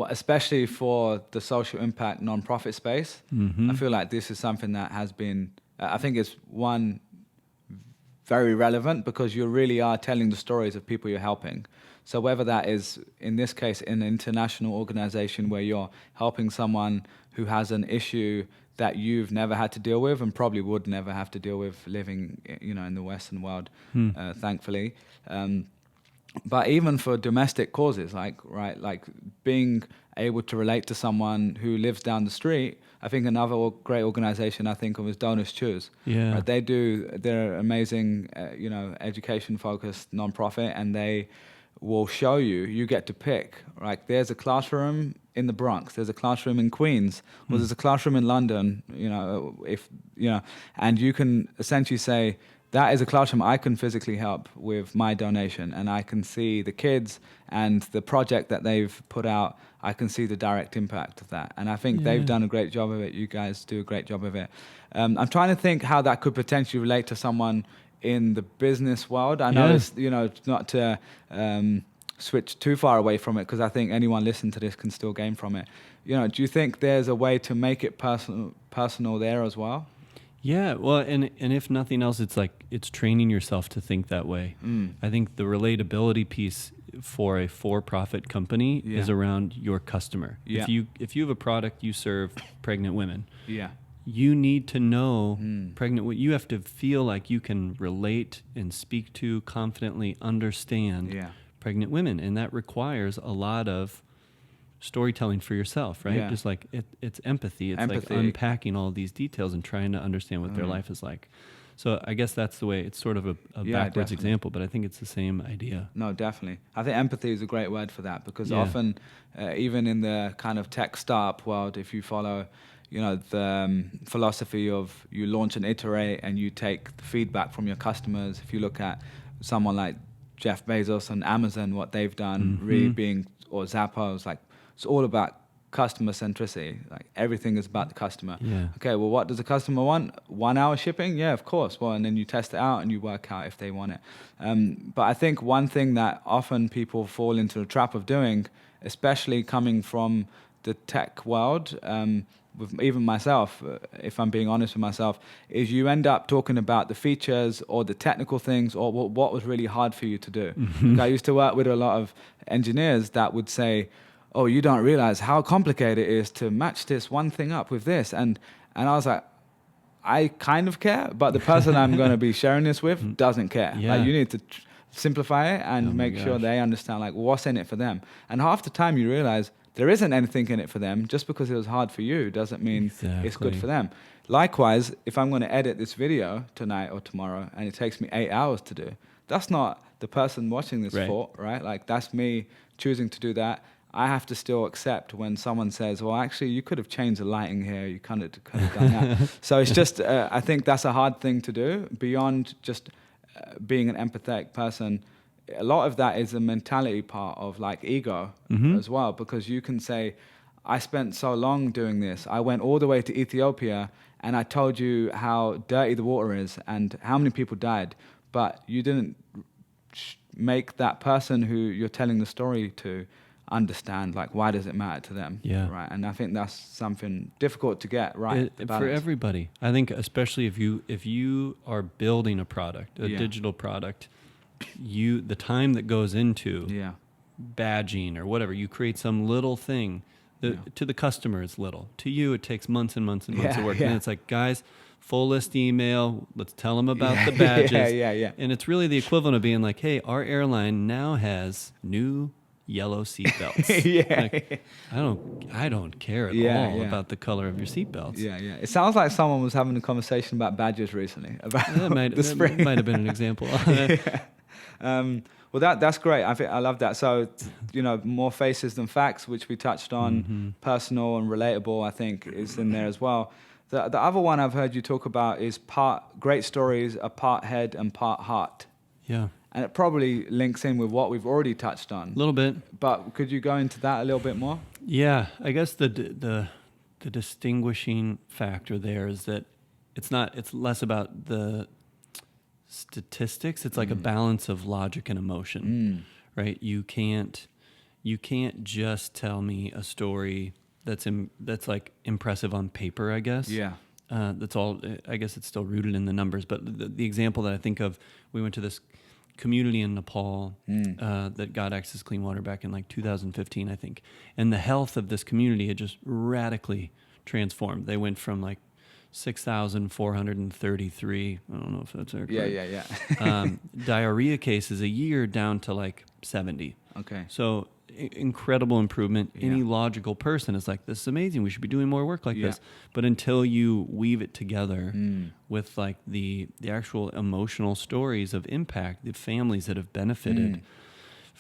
especially for the social impact nonprofit space, I feel like this is something that has been, I think it's very relevant because you really are telling the stories of people you're helping. So whether that is, in this case, in an international organization where you're helping someone who has an issue that you've never had to deal with and probably would never have to deal with living, in the Western world, thankfully. But even for domestic causes, like being able to relate to someone who lives down the street. I think another great organization I think of is Donorschoose. Yeah. Right? They're amazing, education-focused nonprofit, and they will show you. You get to pick. Like there's a classroom in the Bronx, there's a classroom in Queens, or there's a classroom in London. And you can essentially say that is a classroom I can physically help with my donation, and I can see the kids and the project that they've put out. I can see the direct impact of that, and I think they've done a great job of it. You guys do a great job of it. I'm trying to think how that could potentially relate to someone in the business world. I know it's not to switch too far away from it, because I think anyone listening to this can still gain from it. Do you think there's a way to make it personal there as well? Yeah, well, and if nothing else, it's training yourself to think that way. I think the relatability piece for a for-profit company is around your customer. If you have a product, you serve pregnant women. You need to know you have to feel like you can relate and speak to, confidently understand pregnant women, and that requires a lot of storytelling for yourself, right? Just like it's empathy. It's like unpacking all these details and trying to understand what their life is like. So I guess that's the way. It's sort of a backwards example, but I think it's the same idea. No, definitely. I think empathy is a great word for that, because often, even in the kind of tech startup world, if you follow, the philosophy of you launch and iterate and you take the feedback from your customers. If you look at someone like Jeff Bezos and Amazon, what they've done, really being, or Zappos, like it's all about customer centricity. Like everything is about the customer. Okay, well, what does the customer want? 1 hour shipping? Yeah, of course. Well, and then you test it out and you work out if they want it. But I think one thing that often people fall into the trap of doing, especially coming from the tech world, with even myself, if I'm being honest with myself, is you end up talking about the features or the technical things or what was really hard for you to do. Like I used to work with a lot of engineers that would say, oh, you don't realize how complicated it is to match this one thing up with this. And I was like, I kind of care, but the person I'm going to be sharing this with doesn't care. Like you need to simplify it and make sure they understand like what's in it for them. And half the time you realize there isn't anything in it for them. Just because it was hard for you doesn't mean it's good for them. Likewise, if I'm going to edit this video tonight or tomorrow and it takes me 8 hours to do, that's not the person watching this fault, right? Like that's me choosing to do that. I have to still accept when someone says, well, actually, you could have changed the lighting here. You could have done that. So it's just, I think that's a hard thing to do beyond just being an empathetic person. A lot of that is a mentality part of like ego as well, because you can say, I spent so long doing this. I went all the way to Ethiopia and I told you how dirty the water is and how many people died, but you didn't make that person who you're telling the story to understand like why does it matter to them, right? And I think that's something difficult to get right for everybody. I think especially if you are building a product, a digital product, the time that goes into badging or whatever, you create some little thing that to the customer is little. To you, it takes months and months and months of work. And it's like, guys, full list email, let's tell them about the badges. And it's really the equivalent of being like, hey, our airline now has new yellow seatbelts. Like, I don't care at all about the color of your seatbelts. It sounds like someone was having a conversation about badges recently. About the spring. That might have been an example. Well, that's great. I love that. So, more faces than facts, which we touched on, personal and relatable, I think is in there as well. The other one I've heard you talk about is great stories are part head and part heart. Yeah. And it probably links in with what we've already touched on. A little bit. But could you go into that a little bit more? Yeah, I guess the distinguishing factor there is that it's less about the statistics. It's like a balance of logic and emotion, right? You can't just tell me a story that's like impressive on paper, I guess. Yeah. That's all. I guess it's still rooted in the numbers. But the example that I think of, we went to this community in Nepal that got access to clean water back in like 2015, I think. And the health of this community had just radically transformed. They went from like 6,433, I don't know if that's correct. Diarrhea cases a year down to like 70. Okay. So incredible improvement. Any logical person is like, this is amazing. We should be doing more work like this. But until you weave it together with like the actual emotional stories of impact, the families that have benefited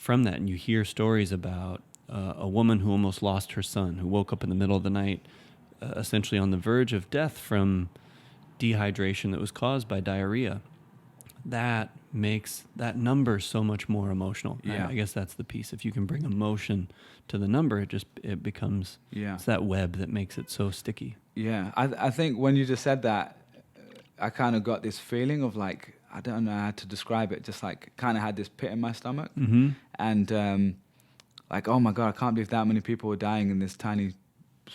from that, and you hear stories about a woman who almost lost her son, who woke up in the middle of the night, essentially on the verge of death from dehydration that was caused by diarrhea. That makes that number so much more emotional. Yeah. I guess that's the piece. If you can bring emotion to the number, it becomes it's that web that makes it so sticky. Yeah, I think when you just said that, I kind of got this feeling of like, I don't know how to describe it, just like kind of had this pit in my stomach. Mm-hmm. And like, oh my God, I can't believe that many people were dying in this tiny,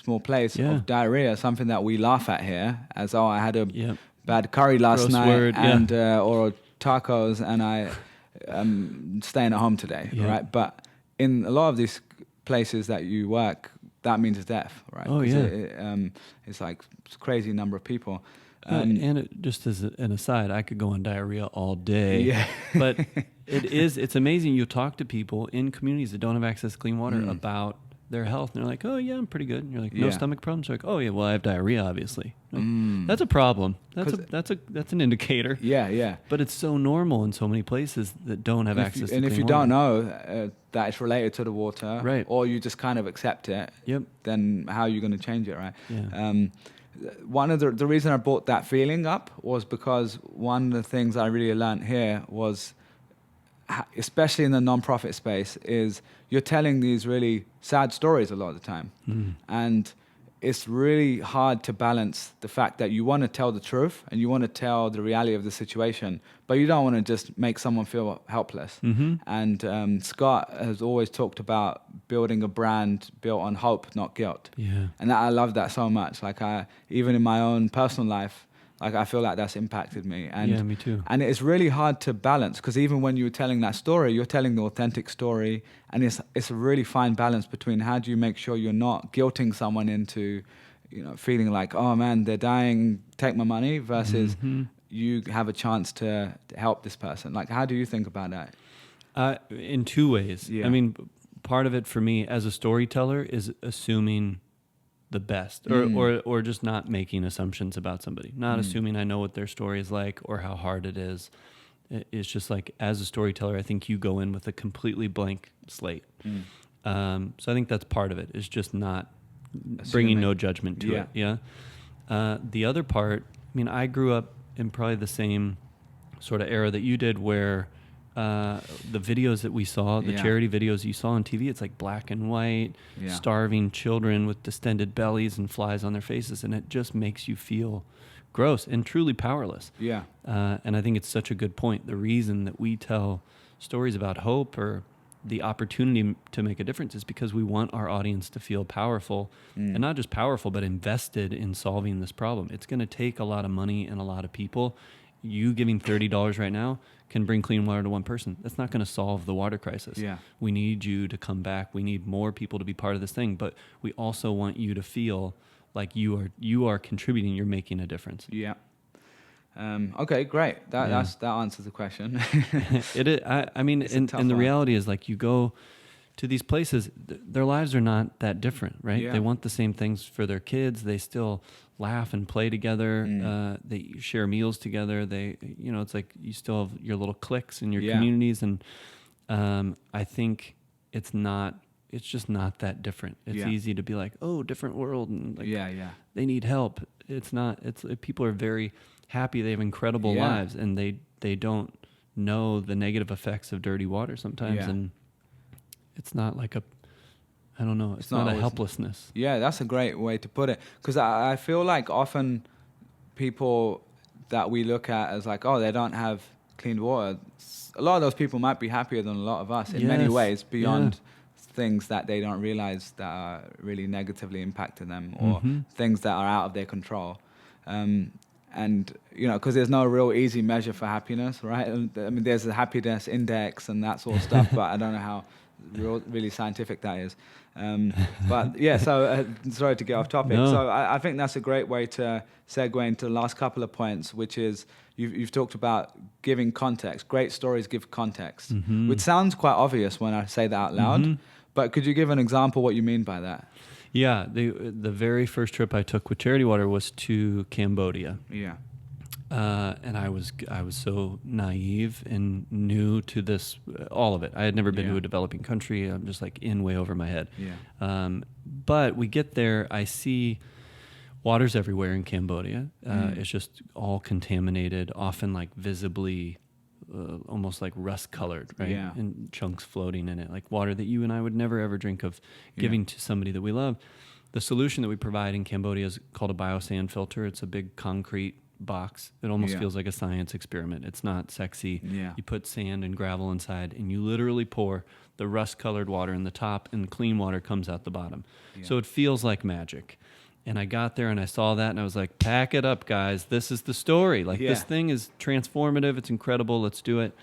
small place of diarrhea, something that we laugh at here as, oh, I had a bad curry last Gross night word, and or tacos, and I'm staying at home today, right? But in a lot of these places that you work, that means death, right? Oh, yeah. It's like a crazy number of people. And it, just as an aside, I could go on diarrhea all day. Yeah. But it's amazing. You talk to people in communities that don't have access to clean water about their health, and they're like, oh, yeah, I'm pretty good. And you're like, no stomach problems? They're like, oh, yeah, well, I have diarrhea, obviously. Like, that's a problem. That's an indicator. Yeah, yeah. But it's so normal in so many places that don't have access to clean water. And if you don't know that it's related to the water, right, or you just kind of accept it, then how are you going to change it, right? Yeah. One of the reason I brought that feeling up was because one of the things I really learned here was, especially in the nonprofit space, is you're telling these really sad stories a lot of the time. And it's really hard to balance the fact that you want to tell the truth and you want to tell the reality of the situation, but you don't want to just make someone feel helpless. And Scott has always talked about building a brand built on hope, not guilt. Yeah. And I love that so much. Like even in my own personal life, like I feel like that's impacted me. And, yeah, me too. And it's really hard to balance, because even when you're telling that story, you're telling the authentic story, and it's a really fine balance between how do you make sure you're not guilting someone into, feeling like, oh man, they're dying, take my money, versus you have a chance to help this person. Like, how do you think about that? In two ways. Yeah. I mean, part of it for me as a storyteller is assuming the best, or just not making assumptions about somebody, not assuming I know what their story is like or how hard it is. It's just like, as a storyteller, I think you go in with a completely blank slate. So I think that's part of it, is just not bringing no judgment to it. Yeah. The other part, I mean, I grew up in probably the same sort of era that you did, where the videos that we saw, the charity videos you saw on TV, it's like black and white, starving children with distended bellies and flies on their faces, and it just makes you feel gross and truly powerless. Yeah. And I think it's such a good point. The reason that we tell stories about hope or the opportunity to make a difference is because we want our audience to feel powerful, and not just powerful, but invested in solving this problem. It's going to take a lot of money and a lot of people. You giving $30 right now can bring clean water to one person. That's not going to solve the water crisis. Yeah. We need you to come back. We need more people to be part of this thing, but we also want you to feel like you are contributing. You're making a difference. Yeah. Okay, great. That answers the question. It is. I mean, and the reality is, like, you go to these places, their lives are not that different, right? Yeah. They want the same things for their kids. They still laugh and play together. They share meals together. It's like you still have your little cliques in your communities. And I think it's just not that different. It's easy to be like, oh, different world. And like, they need help. It's not. People are very happy. They have incredible lives, and they don't know the negative effects of dirty water sometimes. And it's not like it's not a helplessness. Yeah, that's a great way to put it. Because I feel like often people that we look at as like, oh, they don't have clean water, a lot of those people might be happier than a lot of us in many ways, beyond things that they don't realize that are really negatively impacting them, or things that are out of their control. And, because there's no real easy measure for happiness, right? I mean, there's a happiness index and that sort of stuff, but I don't know how really scientific that is. But yeah, so sorry to get off topic. No. So I think that's a great way to segue into the last couple of points, which is you've talked about giving context. Great stories give context, which sounds quite obvious when I say that out loud. But could you give an example what you mean by that? Yeah, the very first trip I took with Charity Water was to Cambodia. Yeah. And I was so naive and new to this, all of it. I had never been to a developing country. I'm just like in way over my head. But we get there. I see water's everywhere in Cambodia. It's just all contaminated, often like visibly, almost like rust colored, right? Yeah. And chunks floating in it, like water that you and I would never ever drink of, giving to somebody that we love. The solution that we provide in Cambodia is called a biosand filter. It's a big concrete box. It almost feels like a science experiment. It's not sexy. You put sand and gravel inside, and you literally pour the rust-colored water in the top, and clean water comes out the bottom. So it feels like magic. And I got there, and I saw that, and I was like, pack it up, guys. This is the story. Like, this thing is transformative. It's incredible. Let's do it.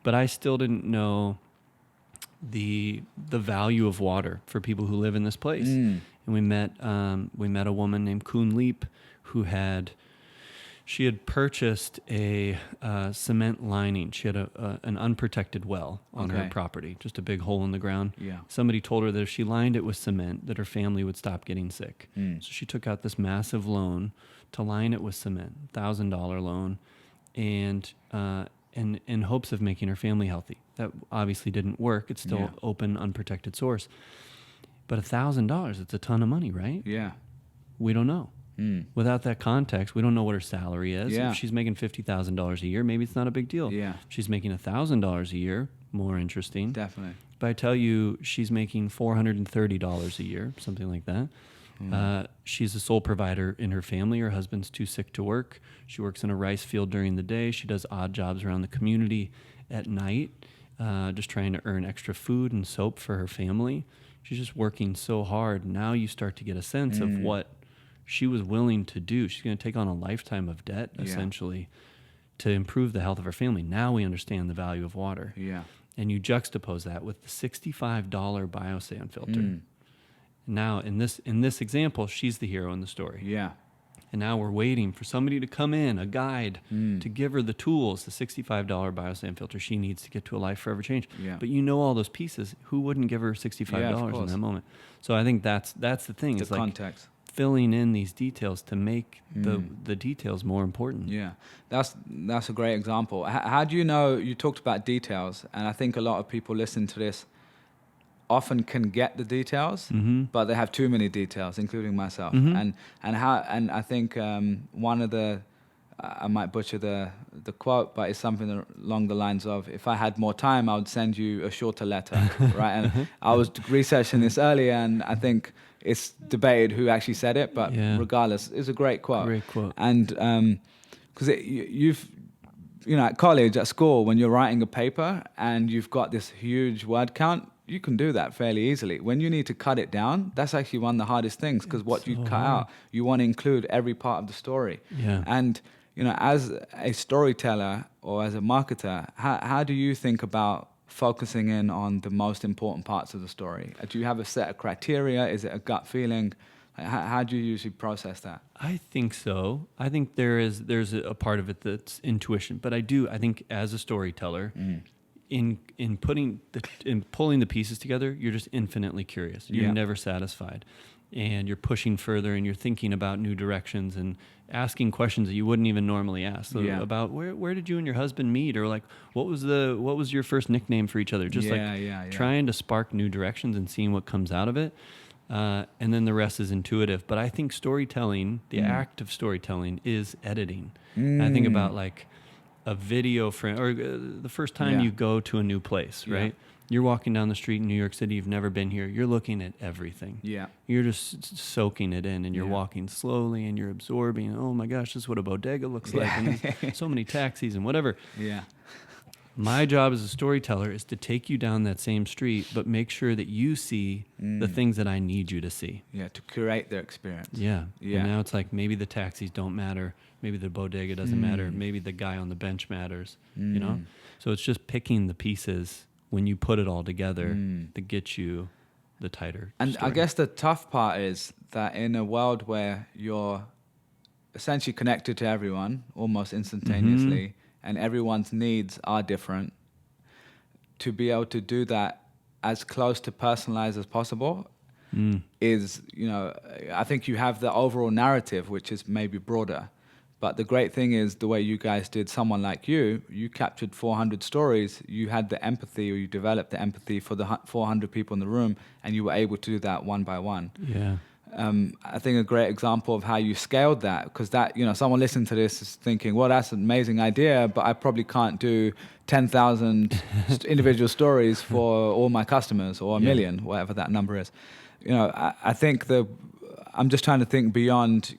But I still didn't know the value of water for people who live in this place. And we met a woman named Kuhn Leap who had purchased a cement lining. She had an unprotected well on her property, just a big hole in the ground. Somebody told her that if she lined it with cement, that her family would stop getting sick. So she took out this massive loan to line it with cement, $1,000 loan, and in hopes of making her family healthy. That obviously didn't work. It's still open, unprotected source. But $1,000, it's a ton of money, right? Yeah. We don't know. Without that context, we don't know what her salary is. Yeah. If she's making $50,000 a year, maybe it's not a big deal. Yeah. If she's making $1,000 a year, more interesting. Definitely. But I tell you, she's making $430 a year, something like that. She's the sole provider in her family. Her husband's too sick to work. She works in a rice field during the day. She does odd jobs around the community at night, just trying to earn extra food and soap for her family. She's just working so hard. Now you start to get a sense of what she was willing to do. She's going to take on a lifetime of debt, essentially, to improve the health of her family. Now we understand the value of water. Yeah. And you juxtapose that with the $65 biosand filter. Now, in this example, she's the hero in the story. Yeah. And now we're waiting for somebody to come in, a guide, to give her the tools, the $65 biosand filter she needs to get to a life forever change. Yeah. But you know all those pieces. Who wouldn't give her $65 in that moment? So I think that's the thing. The context. Like filling in these details to make the details more important. Yeah, that's a great example. How do you know, you talked about details, and I think a lot of people listening to this often can get the details, but they have too many details, including myself. And I think one of the, I might butcher the quote, but it's something along the lines of, if I had more time, I would send you a shorter letter, right? And I was researching this earlier, and I think it's debated who actually said it, but regardless, it's a great quote. Great quote. And because at college, at school, when you're writing a paper and you've got this huge word count, you can do that fairly easily. When you need to cut it down, that's actually one of the hardest things, because what you cut out, you want to include every part of the story. Yeah. And as a storyteller or as a marketer, how do you think about focusing in on the most important parts of the story? Do you have a set of criteria? Is it a gut feeling? How do you usually process that? I think so. I think there's a part of it that's intuition, but I think as a storyteller, in pulling the pieces together, you're just infinitely curious. You're never satisfied. And you're pushing further, and you're thinking about new directions and asking questions that you wouldn't even normally ask. So about where did you and your husband meet, or like what was your first nickname for each other? Just trying to spark new directions and seeing what comes out of it. And then the rest is intuitive. But I think storytelling, the act of storytelling, is editing. I think about like a video frame, or the first time you go to a new place, right? You're walking down the street in New York City, you've never been here, you're looking at everything. Yeah. You're just soaking it in, and you're walking slowly, and you're absorbing, oh my gosh, this is what a bodega looks like, and so many taxis and whatever. Yeah. My job as a storyteller is to take you down that same street, but make sure that you see the things that I need you to see. Yeah, to curate their experience. Yeah. And now it's like, maybe the taxis don't matter, maybe the bodega doesn't matter, maybe the guy on the bench matters, you know? So it's just picking the pieces when you put it all together that gets you the tighter story. I guess the tough part is that in a world where you're essentially connected to everyone almost instantaneously, and everyone's needs are different, to be able to do that as close to personalized as possible is, I think you have the overall narrative, which is maybe broader, But the great thing is the way you guys did someone like you captured 400 stories. You had the empathy, or you developed the empathy for the 400 people in the room, and you were able to do that one by one. Yeah. I think a great example of how you scaled that, because that, someone listening to this is thinking, well, that's an amazing idea, but I probably can't do 10,000 individual stories for all my customers, or a million, whatever that number is. I think I'm just trying to think beyond,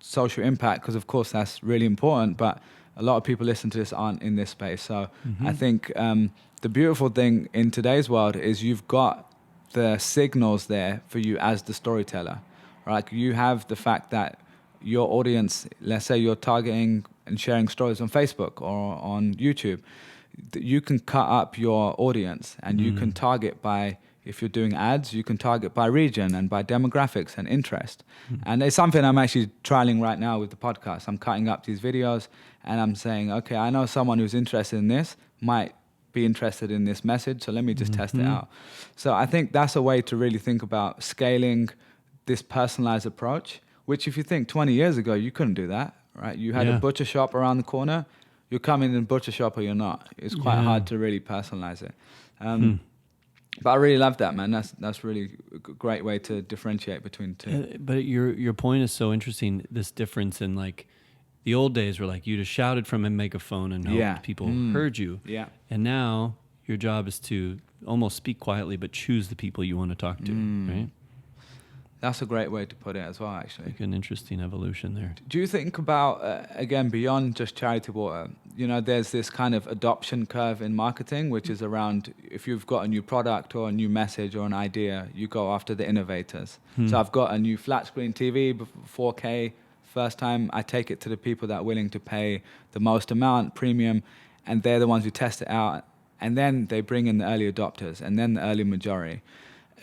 social impact, because of course that's really important, but a lot of people listen to this aren't in this space. So I think the beautiful thing in today's world is you've got the signals there for you as the storyteller, right? You have the fact that your audience, let's say you're targeting and sharing stories on Facebook or on YouTube, you can cut up your audience, and you can target by, if you're doing ads, you can target by region and by demographics and interest. And it's something I'm actually trialing right now with the podcast. I'm cutting up these videos and I'm saying, okay, I know someone who's interested in this might be interested in this message, so let me just test it out. So I think that's a way to really think about scaling this personalized approach, which if you think 20 years ago, you couldn't do that, right? You had a butcher shop around the corner, you're coming in the butcher shop or you're not. It's quite hard to really personalize it. But I really love that, man. That's really a great way to differentiate between two. But your point is so interesting, this difference in like, the old days were like you just shouted from a megaphone and hoped people heard you. Yeah. And now your job is to almost speak quietly, but choose the people you want to talk to, right? That's a great way to put it as well, actually. Like an interesting evolution there. Do you think about, again, beyond just charity water, there's this kind of adoption curve in marketing, which is around if you've got a new product or a new message or an idea, you go after the innovators. So I've got a new flat screen TV, 4K, first time, I take it to the people that are willing to pay the most amount, premium, and they're the ones who test it out. And then they bring in the early adopters and then the early majority.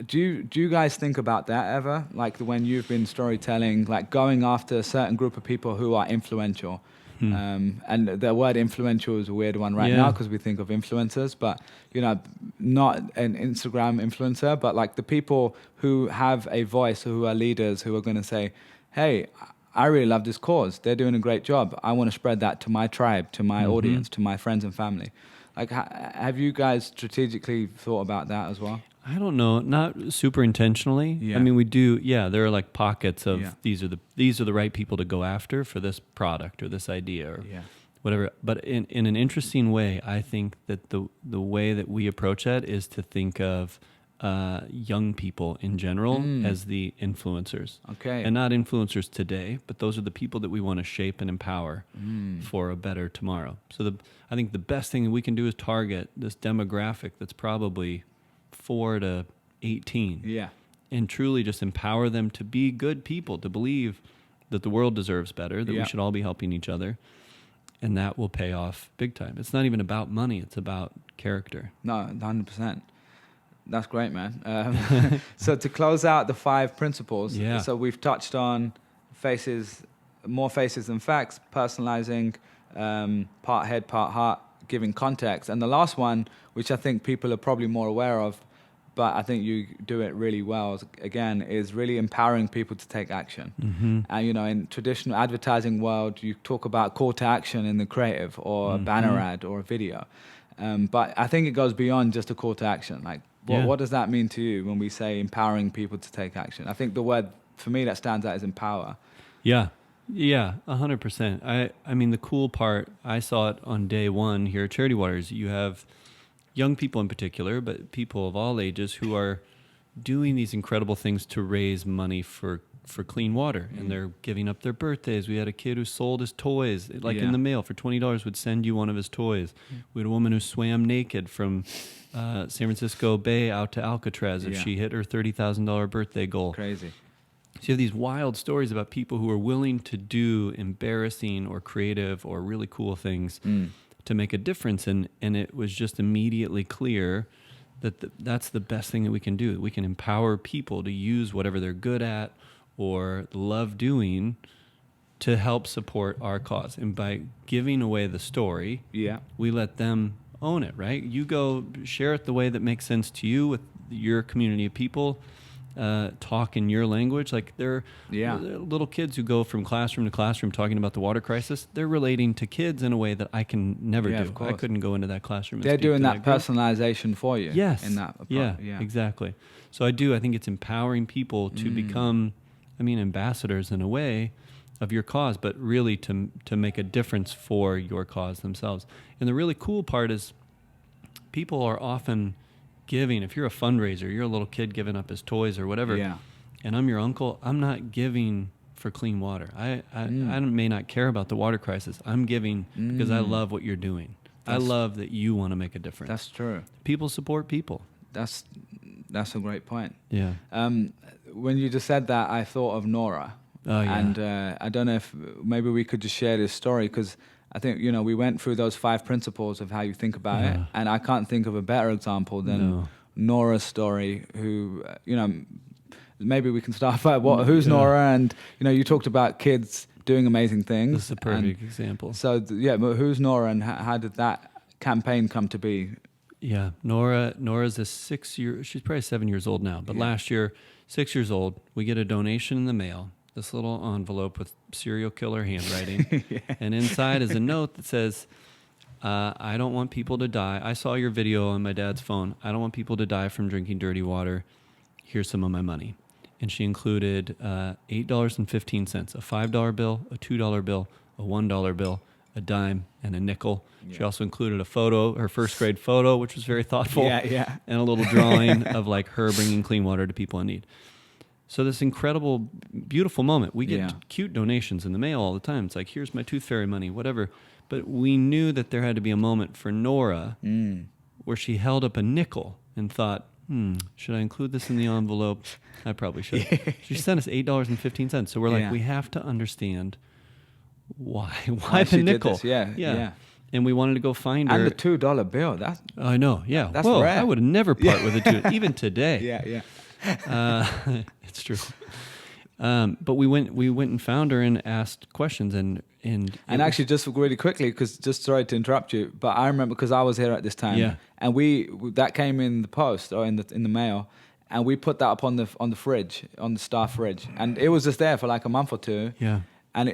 Do you guys think about that ever? Like when you've been storytelling, like going after a certain group of people who are influential? And the word influential is a weird one right now because we think of influencers, but not an Instagram influencer, but like the people who have a voice, who are leaders, who are going to say, hey, I really love this cause. They're doing a great job. I want to spread that to my tribe, to my audience, to my friends and family. Like, have you guys strategically thought about that as well? I don't know, not super intentionally. I mean, we do. Yeah, there are like pockets of these are the right people to go after for this product or this idea or whatever. But in an interesting way, I think that the way that we approach that is to think of young people in general as the influencers. Okay. And not influencers today, but those are the people that we want to shape and empower for a better tomorrow. So I think the best thing that we can do is target this demographic that's probably 4 to 18. Yeah. And truly just empower them to be good people, to believe that the world deserves better, that we should all be helping each other. And that will pay off big time. It's not even about money, it's about character. No, 100%. That's great, man. So to close out the 5 principles, so we've touched on more faces than facts, personalizing, part head, part heart, giving context. And the last one, which I think people are probably more aware of, but I think you do it really well, again, is really empowering people to take action. And, in traditional advertising world, you talk about call to action in the creative or a banner ad or a video. But I think it goes beyond just a call to action. Like, what does that mean to you when we say empowering people to take action? I think the word, for me, that stands out is empower. Yeah, 100%. I mean, the cool part, I saw it on day one here at Charity Waters. You have young people in particular, but people of all ages who are doing these incredible things to raise money for clean water. And they're giving up their birthdays. We had a kid who sold his toys, in the mail for $20, would send you one of his toys. We had a woman who swam naked from San Francisco Bay out to Alcatraz if she hit her $30,000 birthday goal. Crazy. So you have these wild stories about people who are willing to do embarrassing or creative or really cool things to make a difference. And it was just immediately clear that that's the best thing that we can do. We can empower people to use whatever they're good at or love doing to help support our cause. And by giving away the story, we let them own it, right? You go share it the way that makes sense to you with your community of people. talk in your language. Like they're little kids who go from classroom to classroom talking about the water crisis. They're relating to kids in a way that I can never do. I couldn't go into that classroom. They're doing that personalization for you. Yes. In that Exactly. So I think it's empowering people to become, ambassadors in a way of your cause, but really to make a difference for your cause themselves. And the really cool part is people are often giving. If you're a fundraiser, you're a little kid giving up his toys or whatever, and I'm your uncle, I'm not giving for clean water. I may not care about the water crisis. I'm giving because I love what you're doing. I love that you want to make a difference. That's true. People support people. That's a great point. Yeah. When you just said that, I thought of Nora. Oh, yeah. And I don't know if maybe we could just share this story, because I think, we went through those 5 principles of how you think about it. And I can't think of a better example than Nora's story, who, maybe we can start by who's Nora? And, you talked about kids doing amazing things. This is a perfect example. So, but who's Nora, and how did that campaign come to be? Yeah, Nora's a 6-year, she's probably 7 years old now, but last year, 6 years old, we get a donation in the mail, this little envelope with serial killer handwriting, and inside is a note that says, I don't want people to die. I saw your video on my dad's phone. I don't want people to die from drinking dirty water. Here's some of my money. And she included $8.15, a $5 bill, a $2 bill, a $1 bill, a dime, and a nickel. She also included a photo, her first grade photo, which was very thoughtful, and a little drawing of like her bringing clean water to people in need. So this incredible, beautiful moment. We get cute donations in the mail all the time. It's like, here's my tooth fairy money, whatever. But we knew that there had to be a moment for Nora where she held up a nickel and thought, should I include this in the envelope? I probably should. She sent us $8.15. So we're like, we have to understand why the nickel. Yeah. And we wanted to go find her. And the $2 bill. That's I know, yeah. That's rare. I would never part with a $2, even today. Yeah. It's true. But we went and found her and asked questions and actually, just really quickly, because just sorry to interrupt you, but I remember because I was here at this time, and that came in the post or in the mail, and we put that up on the fridge, on the staff fridge, and it was just there for like a month or two. Yeah. And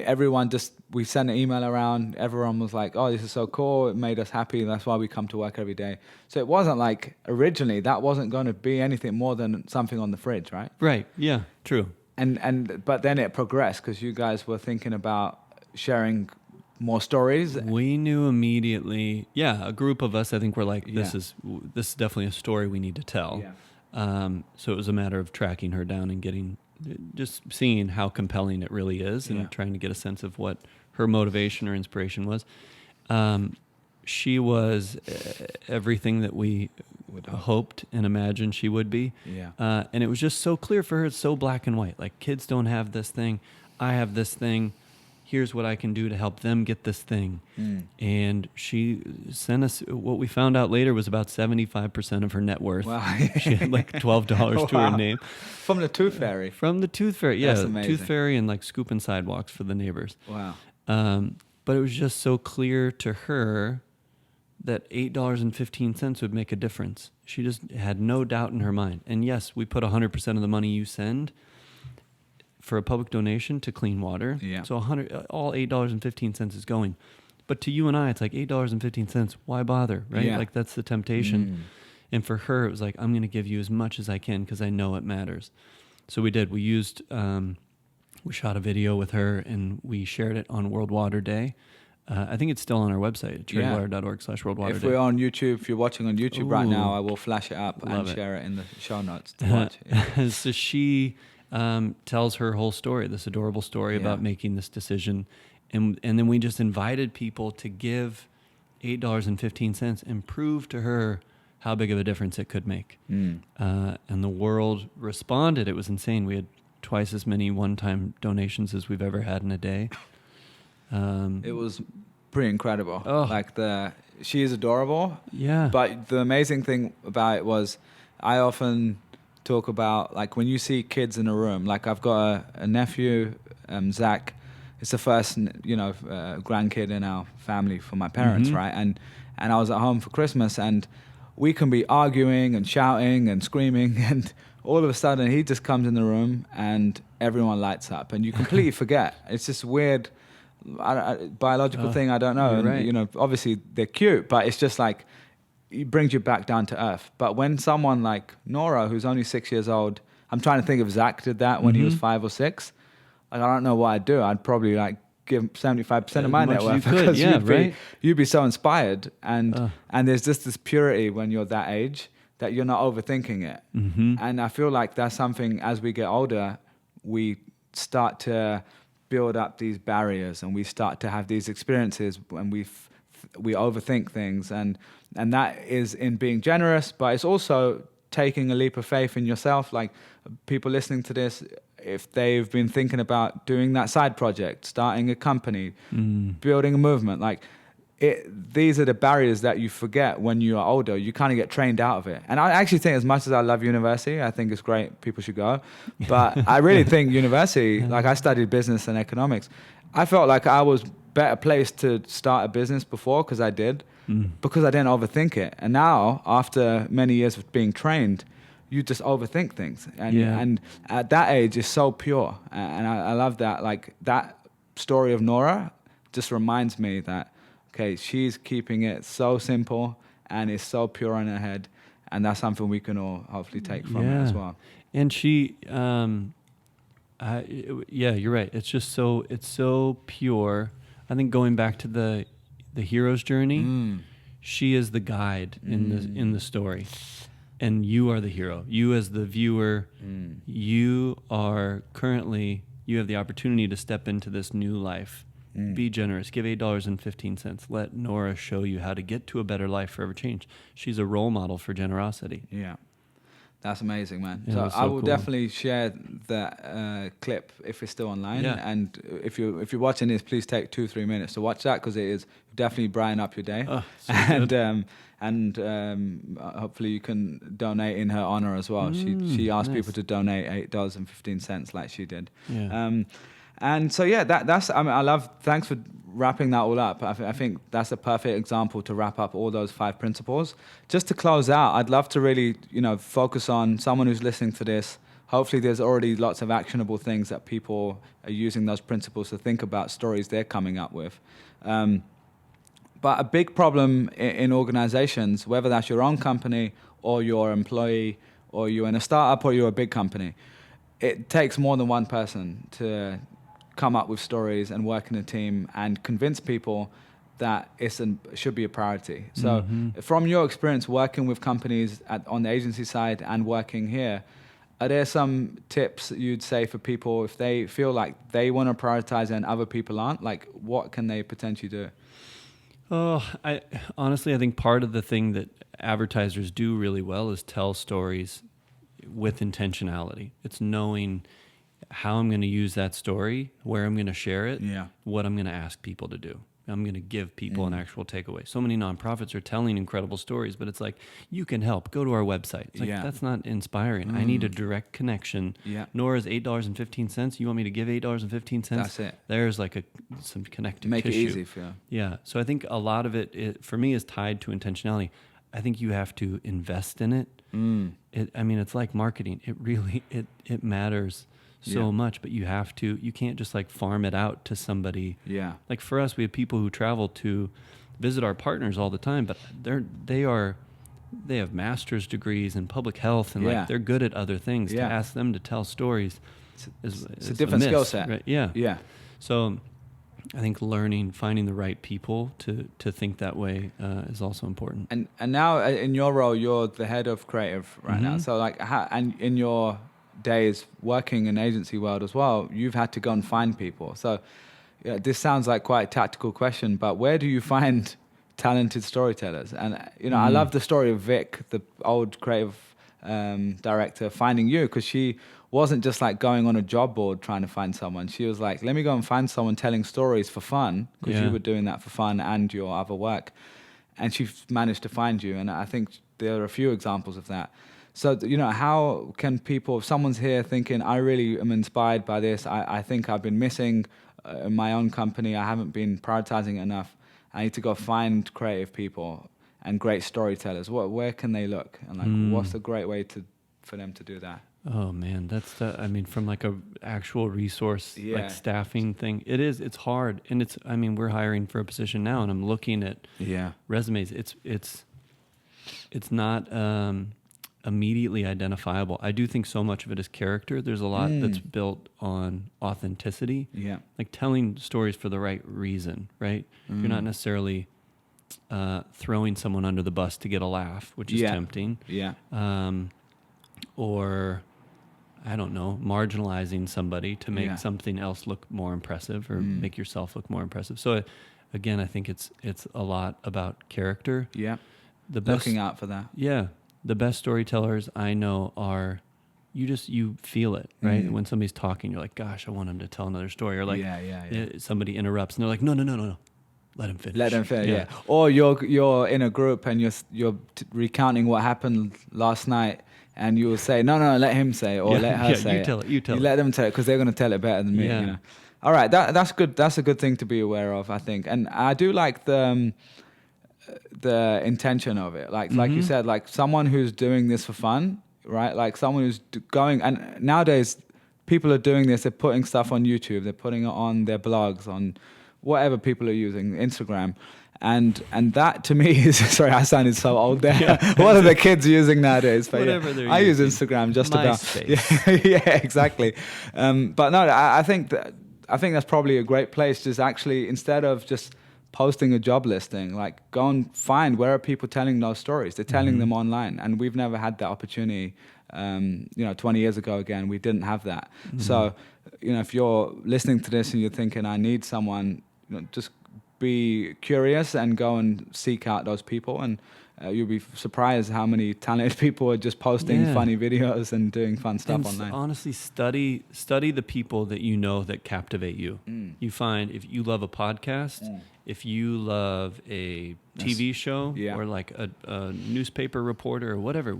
we sent an email around. Everyone was like, "Oh, this is so cool! It made us happy. That's why we come to work every day." So it wasn't like originally that wasn't going to be anything more than something on the fridge, right? Right. Yeah. True. But then it progressed because you guys were thinking about sharing more stories. We knew immediately. Yeah, a group of us, I think, were like, this is definitely a story we need to tell. Yeah. So it was a matter of tracking her down and just seeing how compelling it really is, and trying to get a sense of what her motivation or inspiration was. She was everything that we hoped and imagined she would be. Yeah. And it was just so clear for her. It's so black and white. Like, kids don't have this thing. I have this thing. Here's what I can do to help them get this thing. And she sent us, what we found out later was about 75% of her net worth. Wow. She had like $12 to her name. From the tooth fairy? From the tooth fairy, yeah. That's amazing. Tooth fairy and like scooping sidewalks for the neighbors. Wow. But it was just so clear to her that $8.15 would make a difference. She just had no doubt in her mind. And yes, we put 100% of the money you send for a public donation to clean water. Yeah. So all $8.15 is going. But to you and I, it's like $8.15. Why bother, right? Yeah. Like, that's the temptation. And for her, it was like, I'm going to give you as much as I can because I know it matters. So we did. We used, we shot a video with her and we shared it on World Water Day. I think it's still on our website, charitywater.org/worldwaterday. If we're on YouTube, if you're watching on YouTube right now, I will flash it up and share it in the show notes to watch. Yeah. So she tells her whole story, this adorable story about making this decision. And then we just invited people to give $8.15 and prove to her how big of a difference it could make. And the world responded. It was insane. We had twice as many one-time donations as we've ever had in a day. It was pretty incredible. She is adorable. Yeah. But the amazing thing about it was, I often talk about, like, when you see kids in a room, like I've got a nephew, Zach. It's the first, grandkid in our family for my parents, right? And I was at home for Christmas, and we can be arguing and shouting and screaming, and all of a sudden he just comes in the room and everyone lights up and you completely forget. It's just weird biological thing, I don't know. You're And, right. you know, obviously they're cute, but it's just like, it brings you back down to earth. But when someone like Nora, who's only 6 years old, I'm trying to think if Zach did that when he was 5 or 6. Like, I don't know what I'd do. I'd probably like give 75% of my net worth because you'd be so inspired. And there's just this purity when you're that age that you're not overthinking it. And I feel like that's something as we get older, we start to build up these barriers and we start to have these experiences when we overthink things. And that is in being generous, but it's also taking a leap of faith in yourself. Like people listening to this, if they've been thinking about doing that side project, starting a company, building a movement, like these are the barriers that you forget when you are older. You kind of get trained out of it. And I actually think, as much as I love university, I think it's great, people should go. But I really think university, like I studied business and economics, I felt like I was better placed to start a business before because I did, because I didn't overthink it. And now, after many years of being trained, you just overthink things. And at that age, it's so pure. And I love that. Like that story of Nora just reminds me that, okay, she's keeping it so simple and it's so pure in her head. And that's something we can all hopefully take from it as well. And she, you're right. It's just so pure. I think going back to the hero's journey, she is the guide in the story. And you are the hero. You as the viewer, you are currently, you have the opportunity to step into this new life. Be generous. Give $8.15. Let Nora show you how to get to a better life, forever change. She's a role model for generosity. Yeah. That's amazing, man. Yeah, so I will definitely share that clip if it's still online. Yeah. And if you're watching this, please take 2-3 minutes to watch that because it is definitely brighten up your day. And hopefully you can donate in her honor as well. She asked people to donate $8.15 like she did. Yeah. And so that's. I mean, thanks for wrapping that all up. I think that's a perfect example to wrap up all those 5 principles. Just to close out, I'd love to really, focus on someone who's listening to this. Hopefully, there's already lots of actionable things that people are using those principles to think about stories they're coming up with. But a big problem in organizations, whether that's your own company or your employee, or you're in a startup or you're a big company, it takes more than one person to come up with stories and work in a team and convince people that it should be a priority. So from your experience working with companies on the agency side and working here, are there some tips you'd say for people if they feel like they want to prioritize and other people aren't? Like, what can they potentially do? Oh, I think part of the thing that advertisers do really well is tell stories with intentionality. It's knowing how I'm going to use that story, where I'm going to share it, what I'm going to ask people to do. I'm going to give people an actual takeaway. So many nonprofits are telling incredible stories, but it's like, you can help. Go to our website. It's like, that's not inspiring. I need a direct connection. Nora's $8.15. You want me to give $8.15? That's it. There's like some connective Make tissue. It easy for you. Yeah. So I think a lot of it, for me, is tied to intentionality. I think you have to invest in it. It's like marketing. It really, it matters so much, but you can't just like farm it out to somebody. Yeah. Like for us, we have people who travel to visit our partners all the time, but they have master's degrees in public health and like they're good at other things. To ask them to tell stories is a different skill set. Right? Yeah. Yeah. So I think finding the right people to think that way is also important. And now in your role, you're the head of creative right now. So like, and in your days working in agency world as well, you've had to go and find people. So this sounds like quite a tactical question, but where do you find talented storytellers? And I love the story of Vic, the old creative director, finding you, because she wasn't just like going on a job board trying to find someone. She was like, let me go and find someone telling stories for fun, because you were doing that for fun and your other work. And she managed to find you. And I think there are a few examples of that. So, how can people, if someone's here thinking, I really am inspired by this, I think I've been missing in my own company, I haven't been prioritizing it enough, I need to go find creative people and great storytellers. Where can they look? And like, what's a great way for them to do that? Oh man, that's I mean, from like a actual resource, Yeah. like staffing thing, it's hard. And I mean, we're hiring for a position now and I'm looking at Yeah. resumes. It's not immediately identifiable. I do think so much of it is character. There's a lot that's built on authenticity. Yeah. Like telling stories for the right reason, right? You're not necessarily throwing someone under the bus to get a laugh, which is tempting. Yeah. Or I don't know, marginalizing somebody to make something else look more impressive or make yourself look more impressive. So again, I think it's a lot about character. Yeah. The best, Looking out for that. Yeah. The best storytellers I know are you feel it, right? When somebody's talking, you're like, gosh, I want him to tell another story. Or like somebody interrupts and they're like, no. Let him finish. Let them finish, yeah. Or you're in a group and you're recounting what happened last night, and you will say, no, let him say it, or let her say it. You tell it. Let them tell it, because they're going to tell it better than me. Yeah. You know? All right, that's good. That's a good thing to be aware of, I think. And I do like the intention of it. Like you said, like someone who's doing this for fun, right? Like someone who's going, and nowadays people are doing this. They're putting stuff on YouTube. They're putting it on their blogs, on whatever people are using, Instagram. And that to me is, sorry, I sounded so old there. Yeah. What are the kids using nowadays? But whatever they're I use using. Instagram just MySpace. about. Yeah, exactly. But no, I think that's probably a great place. Just actually, instead of just posting a job listing, like go and find where are people telling those stories. They're telling them online, and we've never had that opportunity. 20 years ago, again, we didn't have that. So, if you're listening to this and you're thinking, I need someone, just be curious and go and seek out those people, and you'll be surprised how many talented people are just posting funny videos and doing fun stuff online. Honestly, study the people that you know that captivate you. You find if you love a podcast, if you love a TV show, or like a newspaper reporter or whatever,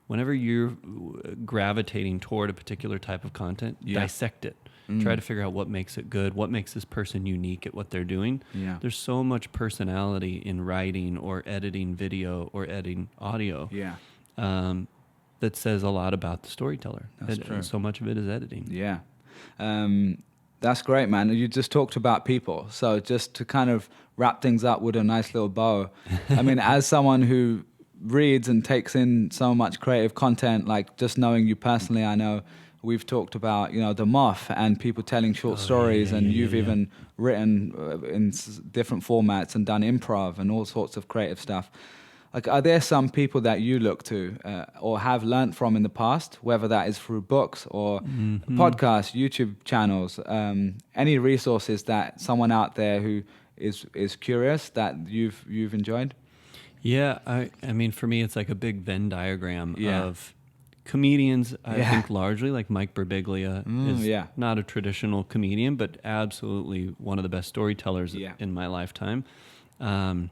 whenever you're gravitating toward a particular type of content, dissect it. Try to figure out what makes it good, what makes this person unique at what they're doing. Yeah. There's so much personality in writing or editing video or editing audio that says a lot about the storyteller. That's true. So much of it is editing. Yeah. That's great, man. You just talked about people. So just to kind of wrap things up with a nice little bow, I mean, as someone who reads and takes in so much creative content, like just knowing you personally, I know we've talked about, the Moth and people telling short stories, and you've even written in different formats and done improv and all sorts of creative stuff. Like, are there some people that you look to or have learned from in the past, whether that is through books or podcasts, YouTube channels, any resources that someone out there who is curious that you've enjoyed? Yeah, I mean, for me, it's like a big Venn diagram of comedians. I think largely like Mike Birbiglia is not a traditional comedian, but absolutely one of the best storytellers in my lifetime. And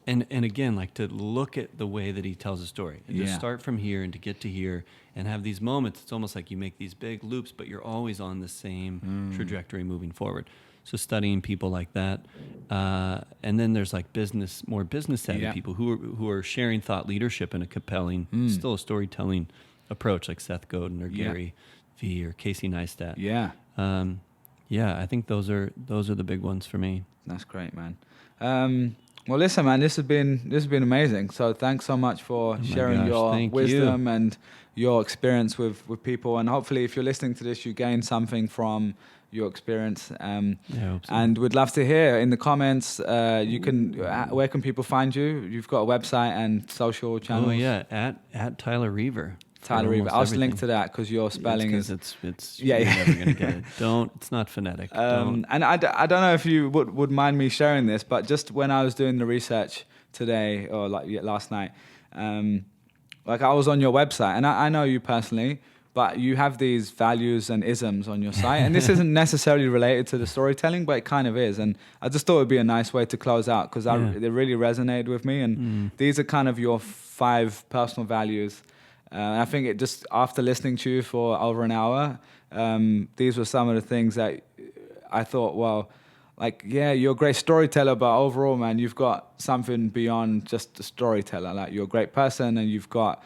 again, like to look at the way that he tells a story and just start from here and to get to here and have these moments. It's almost like you make these big loops, but you're always on the same trajectory moving forward. So studying people like that, and then there's like more business savvy people who are sharing thought leadership in a compelling, still a storytelling approach, like Seth Godin or Gary Vee or Casey Neistat. I think those are the big ones for me. That's great, man. Well, listen, man, this has been amazing. So thanks so much for sharing your wisdom and your experience with people. And hopefully, if you're listening to this, you gain something from your experience. And we'd love to hear in the comments. Where can people find you? You've got a website and social channels. Oh yeah, at Tyler Riewer. Tyler Riewer. I'll link to that because your spelling it's you're never gonna get it. It's not phonetic. And I don't know if you would mind me sharing this, but just when I was doing the research today or last night, like I was on your website, and I know you personally, but you have these values and isms on your site, and this isn't necessarily related to the storytelling, but it kind of is. And I just thought it'd be a nice way to close out because they really resonated with me. And these are kind of your 5 personal values. I think it just after listening to you for over an hour, these were some of the things that I thought, well, like, you're a great storyteller, but overall, man, you've got something beyond just a storyteller. Like, you're a great person, and you've got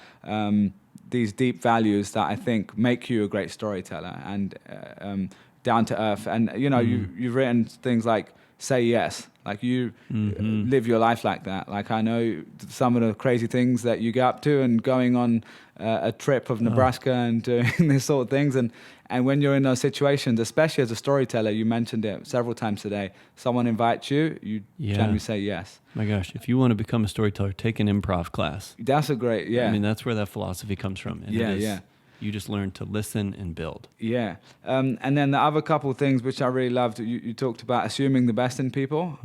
these deep values that I think make you a great storyteller and down to earth. And you've written things like say yes, like you live your life like that. Like I know some of the crazy things that you get up to, and going on a trip of Nebraska and doing these sort of things. And when you're in those situations, especially as a storyteller, you mentioned it several times today, someone invites you, you generally say yes. My gosh, if you want to become a storyteller, take an improv class. That's a great, I mean, that's where that philosophy comes from. And you just learn to listen and build. Yeah. And then the other couple of things which I really loved, you talked about assuming the best in people.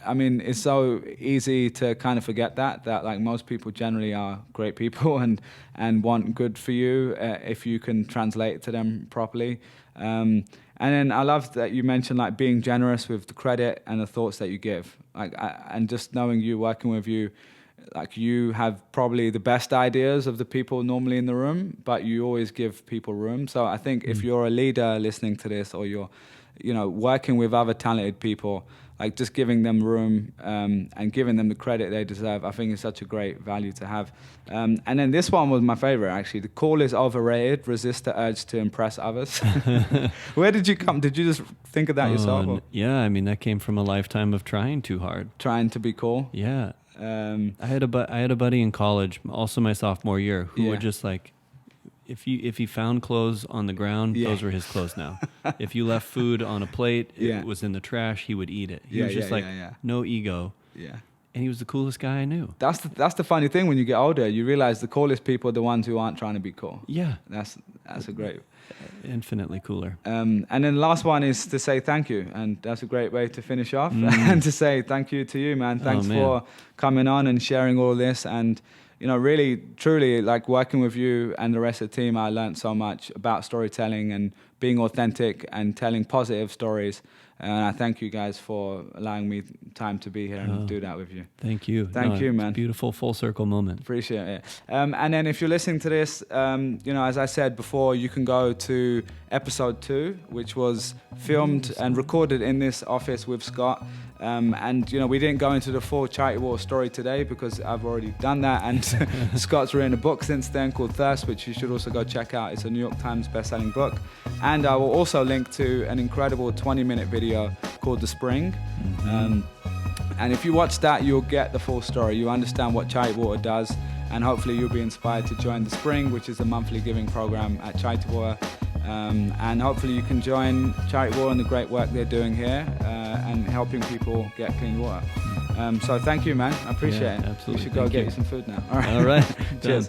I mean, it's so easy to kind of forget that like most people generally are great people and want good for you if you can translate it to them properly. And then I love that you mentioned like being generous with the credit and the thoughts that you give. Like, and just knowing you, working with you, like you have probably the best ideas of the people normally in the room, but you always give people room. So I think if you're a leader listening to this, or you're, working with other talented people, like just giving them room and giving them the credit they deserve, I think is such a great value to have. And then this one was my favorite, actually. The call is overrated. Resist the urge to impress others. Where did you come? Did you just think of that yourself? Or? Yeah, I mean, that came from a lifetime of trying too hard. Trying to be cool? Yeah. I had a buddy in college, also my sophomore year, who would just like, if he found clothes on the ground, those were his clothes now. If you left food on a plate, it was in the trash, he would eat it. He was just no ego. Yeah. And he was the coolest guy I knew. That's the funny thing when you get older, you realize the coolest people are the ones who aren't trying to be cool. Yeah. That's a great... Infinitely cooler. And then the last one is to say thank you, and that's a great way to finish off. And to say thank you to you, man. Thanks for coming on and sharing all this. And really, truly, like working with you and the rest of the team, I learned so much about storytelling and being authentic and telling positive stories. And I thank you guys for allowing me time to be here and do that with you. Thank you. Thank you, man. Beautiful full circle moment. Appreciate it. And then if you're listening to this, as I said before, you can go to episode 2, which was filmed and recorded in this office with Scott. And we didn't go into the full Charity Water story today because I've already done that. And Scott's written a book since then called Thirst, which you should also go check out. It's a New York Times best-selling book. And I will also link to an incredible 20-minute video called The Spring. And if you watch that, you'll get the full story. You understand what Charity Water does, and hopefully you'll be inspired to join The Spring, which is a monthly giving program at Charity Water. And hopefully you can join Charity Water and the great work they're doing here and helping people get clean water. So thank you, man. I appreciate it. Absolutely. You should go get you some food now. All right. Cheers.